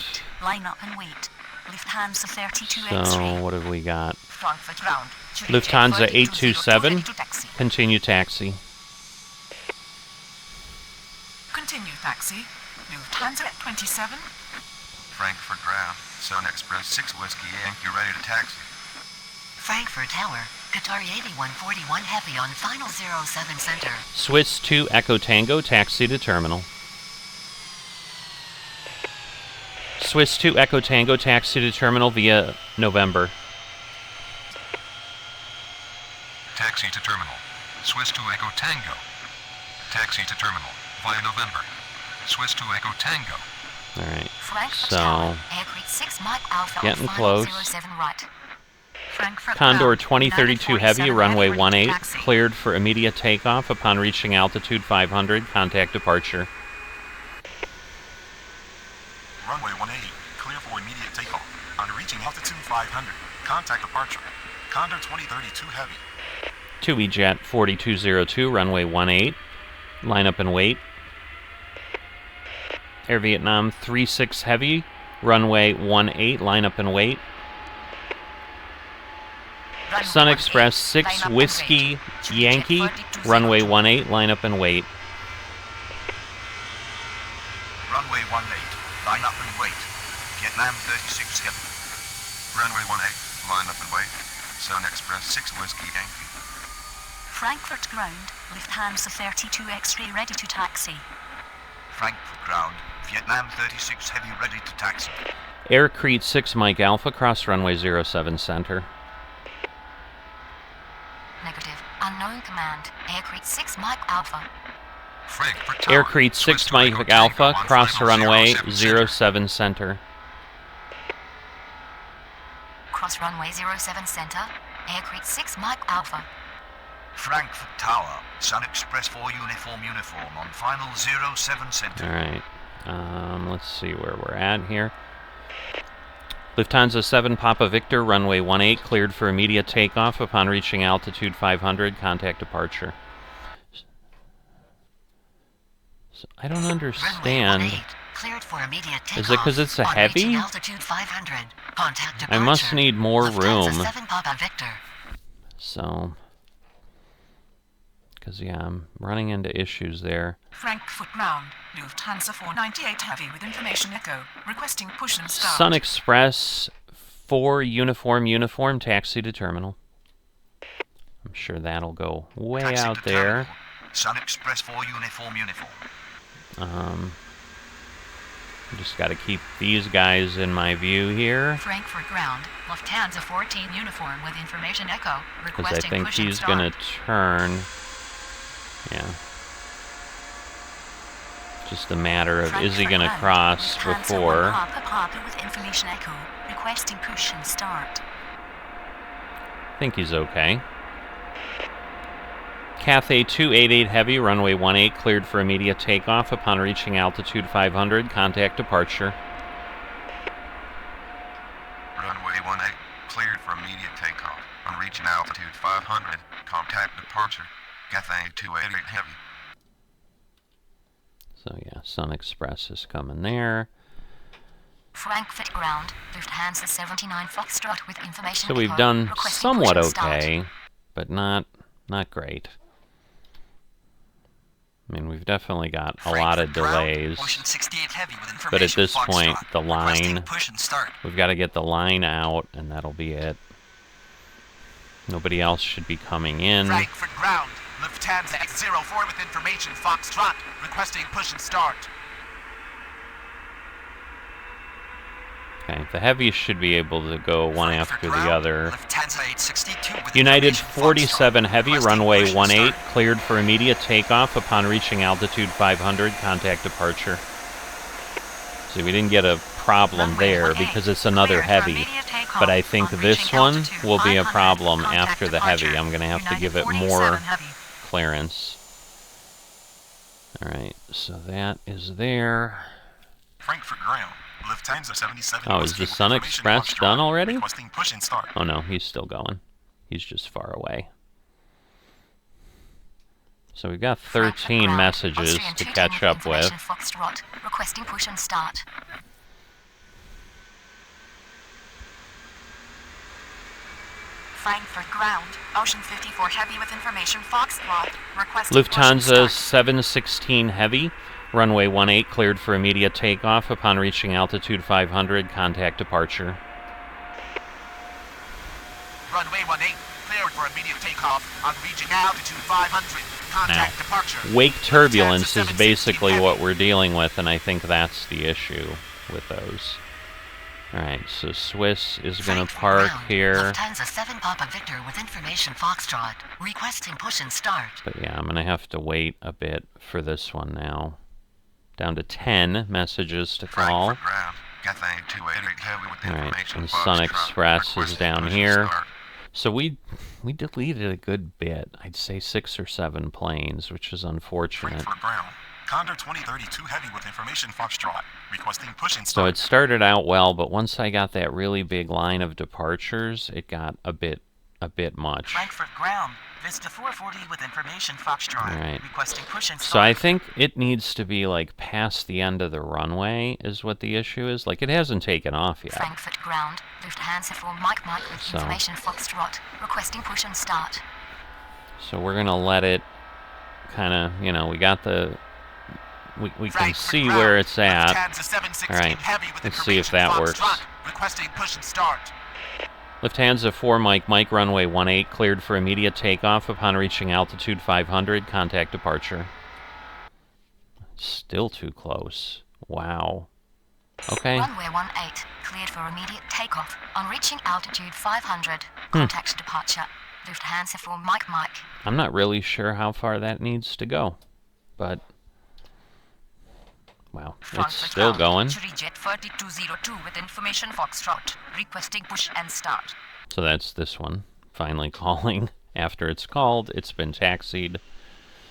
line up and wait. Lufthansa 32 So, X-ray. what have we got? Frankfurt ground. Lufthansa 827, Ready to taxi. continue taxi. Continue taxi. Lufthansa 27. Frankfurt ground. Sun Express 6 Whiskey Yankee ready to taxi. Frankfurt Tower. Qatari 8141 Heavy on final 07 center. Swiss 2 Echo Tango, taxi to terminal. Swiss 2 Echo Tango, taxi to terminal via November. Taxi Taxi to terminal. Swiss to Echo Tango. Taxi to terminal via November. Swiss to Echo Tango. Alright, Frankfurt so Tower, Aircreek 6 Mike Alpha getting on close. 507 right. Frankfurt Condor ground, 2032 Heavy, 947 runway ready to 18, taxi. cleared for immediate takeoff upon reaching altitude 500. Contact departure. Runway 18, clear for immediate takeoff. On reaching altitude 500, contact departure. Condor 2032 Heavy. 2E Jet 4202, runway 18. Line up and wait. Air Vietnam 36 Heavy, runway 18. Line up and wait. Runway Sun 18, Express 6 line up and Whiskey wait. Yankee, Jet 4202. runway 18. Line up and wait. Runway 18, line up and wait. Vietnam 36 Heavy. Runway 18, line up and wait. Sun Express 6 Whiskey Yankee. Frankfurt ground, Lufthansa 32 X-ray ready to taxi. Frankfurt ground, Vietnam 36 Heavy ready to taxi. Air Crete 6 Mike Alpha, cross runway 07 center. Negative. Unknown command. Aircreek 6 Mike Alpha. Frankfurt Tower. Air Crete 6 Mike Alpha, cross runway 07 center. Cross runway 07 center. Aircreek 6 Mike Alpha. Frankfurt Tower, Sun Express 4 uniform on final 07 center. Alright, let's see where we're at here. Lufthansa 7 Papa Victor, runway 18, cleared for immediate takeoff upon reaching altitude 500. Contact departure. So, I don't understand. Runway 18, cleared for immediate takeoff. Is it because it's a on heavy? reaching altitude 500. Contact departure. I must need more Lufthansa room. 7 Papa Victor. So, because yeah, I'm running into issues there. Frankfurt ground, Lufthansa 498 Heavy with information echo, requesting push and start. Sun Express 4 uniform, taxi to terminal. I'm sure that'll go way Taxi out to there. terminal. Sun Express 4 uniform. Just got to keep these guys in my view here, Frankfurt ground, Lufthansa 14 uniform with information echo, because I requesting think push and he's start. gonna turn. Yeah. Just a matter of is he Frankfurt gonna ground, cross Lufthansa before? 1 Papa with information echo, requesting push and start. I think he's okay. Cathay 288 Heavy, runway 18, cleared for immediate takeoff upon reaching altitude 500. Contact departure. Runway 18, cleared for immediate takeoff. On reaching altitude 500, contact departure. Cathay 288 Heavy. So yeah, Sun Express is coming there. Frankfurt ground, Lufthansa 79 Foxtrot with information So we've echo, done requesting somewhat push and start. okay, but not great. I mean, we've definitely got a lot of Frankfurt ground, delays, Ocean 68 Heavy with information but at this point, Foxtrot, the requesting line, push and start. we've got to get the line out, and that'll be it. Nobody else should be coming in. Frankfurt ground, Lufthansa X04 with information Foxtrot, requesting push and start. Okay, the heavies should be able to go one Frankfurt after the ground, other. Lufthansa 862 with United information 47 Foxtrot, Heavy, requesting runway push and 18, start. cleared for immediate takeoff upon reaching altitude 500. Contact departure. See, we didn't get a problem Runway there 18, because it's another cleared for heavy. immediate takeoff But I think on this reaching one altitude will be a 500. problem Contact after the heavy. departure. I'm going to have to United give it 47 more Heavy. clearance. Alright, so that is there. Frankfurt ground, Lufthansa 77 Oh, is Whiskey the with Sun information Express Foxtrot, done already? requesting push and start. Oh no, he's still going. He's just far away. So we've got 13 messages Austrian to 210 catch up with. information Foxtrot, requesting push and start. Frankfurt ground, Ocean 54 Heavy with information Foxtrot, requesting push and Lufthansa start. 716 Heavy, runway 18, cleared for immediate takeoff upon reaching altitude 500. Contact departure. Runway 18, cleared for immediate takeoff on reaching altitude 500. Contact departure. Wake turbulence Lufthansa is 716 basically Heavy. what we're dealing with, and I think that's the issue with those. Alright, so Swiss is going to park here. Lufthansa 7 Papa Victor with information Foxtrot. Requesting push and start. But yeah, I'm going to have to wait a bit for this one now. Down to 10 messages to call. Alright, and Sun Express is down here. So we deleted a good bit. I'd say 6 or 7 planes, which is unfortunate. Condor 2032 Heavy with information Foxtrot. Requesting push and So it started out well, but once I got that really big line of departures, it got a bit much. Frankfurt ground. Vista 440 with information Foxtrot. Right. Requesting push and start. So I think it needs to be like past the end of the runway is what the issue is. Like it hasn't taken off yet. Frankfurt ground. Lufthansa 4 Mike with information Foxtrot. Requesting push and start. So we're gonna let it kind of, you know, we got the. We can see where it's at. Alright, let's see if that works. Requesting push and start. Lufthansa 4 Mike runway 18 cleared for immediate takeoff upon reaching altitude 500. Contact departure. Still too close. Wow. Okay. Runway 18 cleared for immediate takeoff on reaching altitude 500. Contact departure. Lufthansa 4 Mike. I'm not really sure how far that needs to go, but wow, it's still going. Jet 3202 with information Foxtrot. Requesting push and start. So that's this one. Finally calling. After it's called, it's been taxied.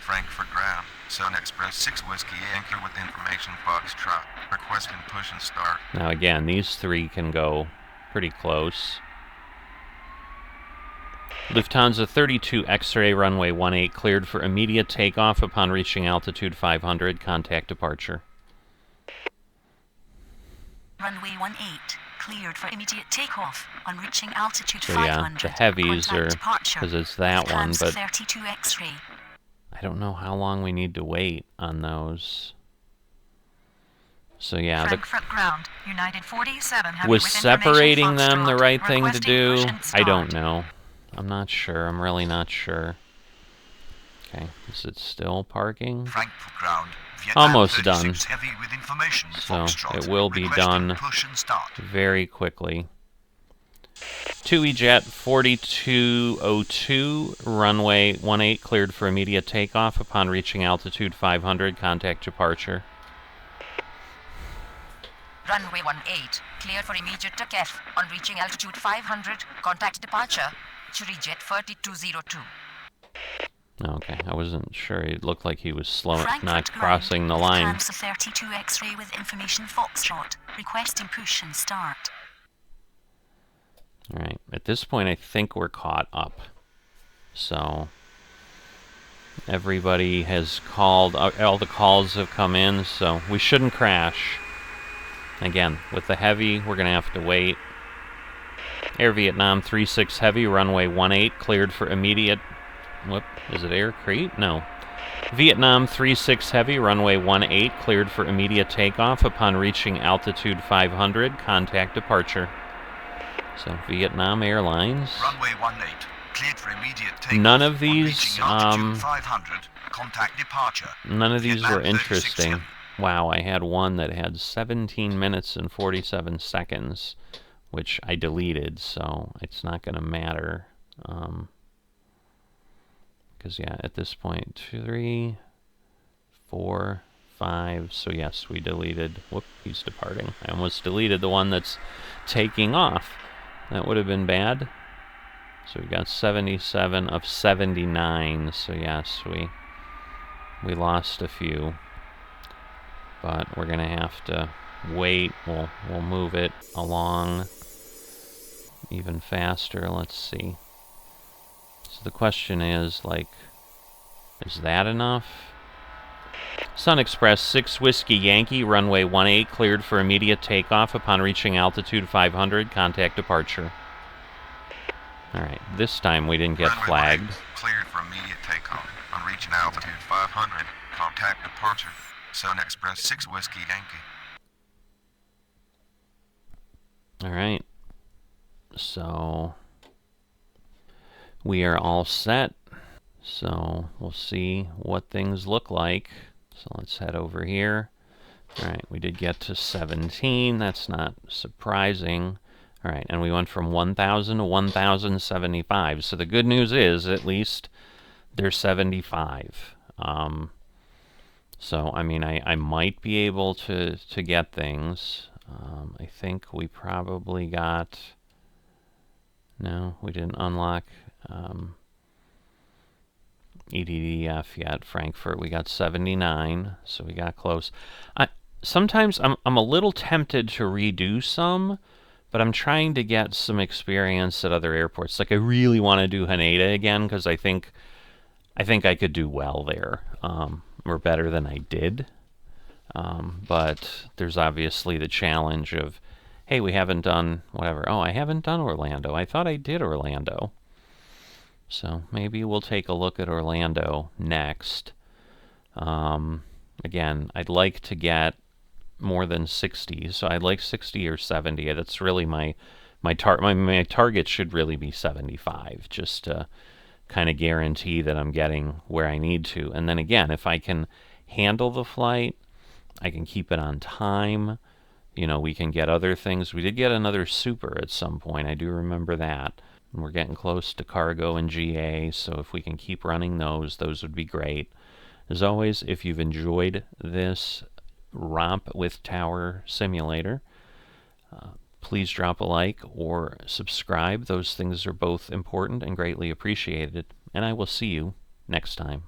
Frankfurt ground. Sun Express 6 Whiskey Yankee with information Foxtrot. Requesting push and start. Now again, these three can go pretty close. Lufthansa 32 X-ray runway 18 cleared for immediate takeoff upon reaching altitude 500. Contact departure. Runway 18 cleared for immediate takeoff on reaching altitude So 500. yeah, the heavies are, because it's that one, but 32 X-ray. I don't know how long we need to wait on those. So yeah, Frankfurt ground. United 47 was separating them the right thing to do? I don't know. I'm not sure. I'm really not sure. Okay, is it still parking? Frankfurt ground. Almost done. Heavy with information So Foxtrot. it will be done Push and start. very quickly. 2E Jet 4202 runway 18 cleared for immediate takeoff upon reaching altitude 500. Contact departure. Runway 18 cleared for immediate takeoff on reaching altitude 500. Contact departure. Jet 4202. Okay, I wasn't sure. It looked like he was slow, Frankfurt not ground. crossing the line. Lufthansa 32 X-ray with information Foxtrot. Requesting push and start. All right. At this point, I think we're caught up. So everybody has called. All the calls have come in, so we shouldn't crash. Again, with the heavy, we're going to have to wait. Air Vietnam 36 Heavy, runway 18, cleared for immediate... Whoop, is it air creep? No. Vietnam 36 Heavy, runway 18, cleared for immediate takeoff upon reaching altitude 500. Contact departure. So, Vietnam Airlines. Runway 18, cleared for immediate takeoff. None of these, 500, contact departure. None of these were Vietnam 36 interesting. Heavy. Wow, I had one that had 17 minutes and 47 seconds, which I deleted, so it's not going to matter. Because, yeah, at this point, 3, 4, 5. So, yes, we deleted. Whoop, he's departing. I almost deleted the one that's taking off. That would have been bad. So, we got 77 of 79. So, yes, we lost a few. But we're going to have to wait. We'll move it along even faster. Let's see. So the question is, like, is that enough? Sun Express 6 Whiskey Yankee, runway 18, cleared for immediate takeoff upon reaching altitude 500. Contact departure. Alright, this time we didn't get Runway flagged. 18, cleared for immediate takeoff. On reaching altitude 500, contact departure. Sun Express 6 Whiskey Yankee. Alright. So we are all set. So we'll see what things look like. So let's head over here. All right, we did get to 17. That's not surprising. All right, and we went from 1,000 to 1,075. So the good news is, at least, they're 75. So, I mean, I might be able to get things. I think we probably got... No, we didn't unlock EDDF yet. Frankfurt, we got 79, so we got close. Sometimes I'm a little tempted to redo some, but I'm trying to get some experience at other airports. Like, I really want to do Haneda again, because I think I could do well there, or better than I did. But there's obviously the challenge of, hey, we haven't done whatever. Oh, I haven't done Orlando. I thought I did Orlando. So maybe we'll take a look at Orlando next. Again, I'd like to get more than 60, so I'd like 60 or 70. That's really my target should really be 75, just to kind of guarantee that I'm getting where I need to. And then again, if I can handle the flight, I can keep it on time. You know, we can get other things. We did get another super at some point. I do remember that. And we're getting close to cargo and GA, so if we can keep running those would be great. As always, if you've enjoyed this romp with Tower Simulator, please drop a like or subscribe. Those things are both important and greatly appreciated. And I will see you next time.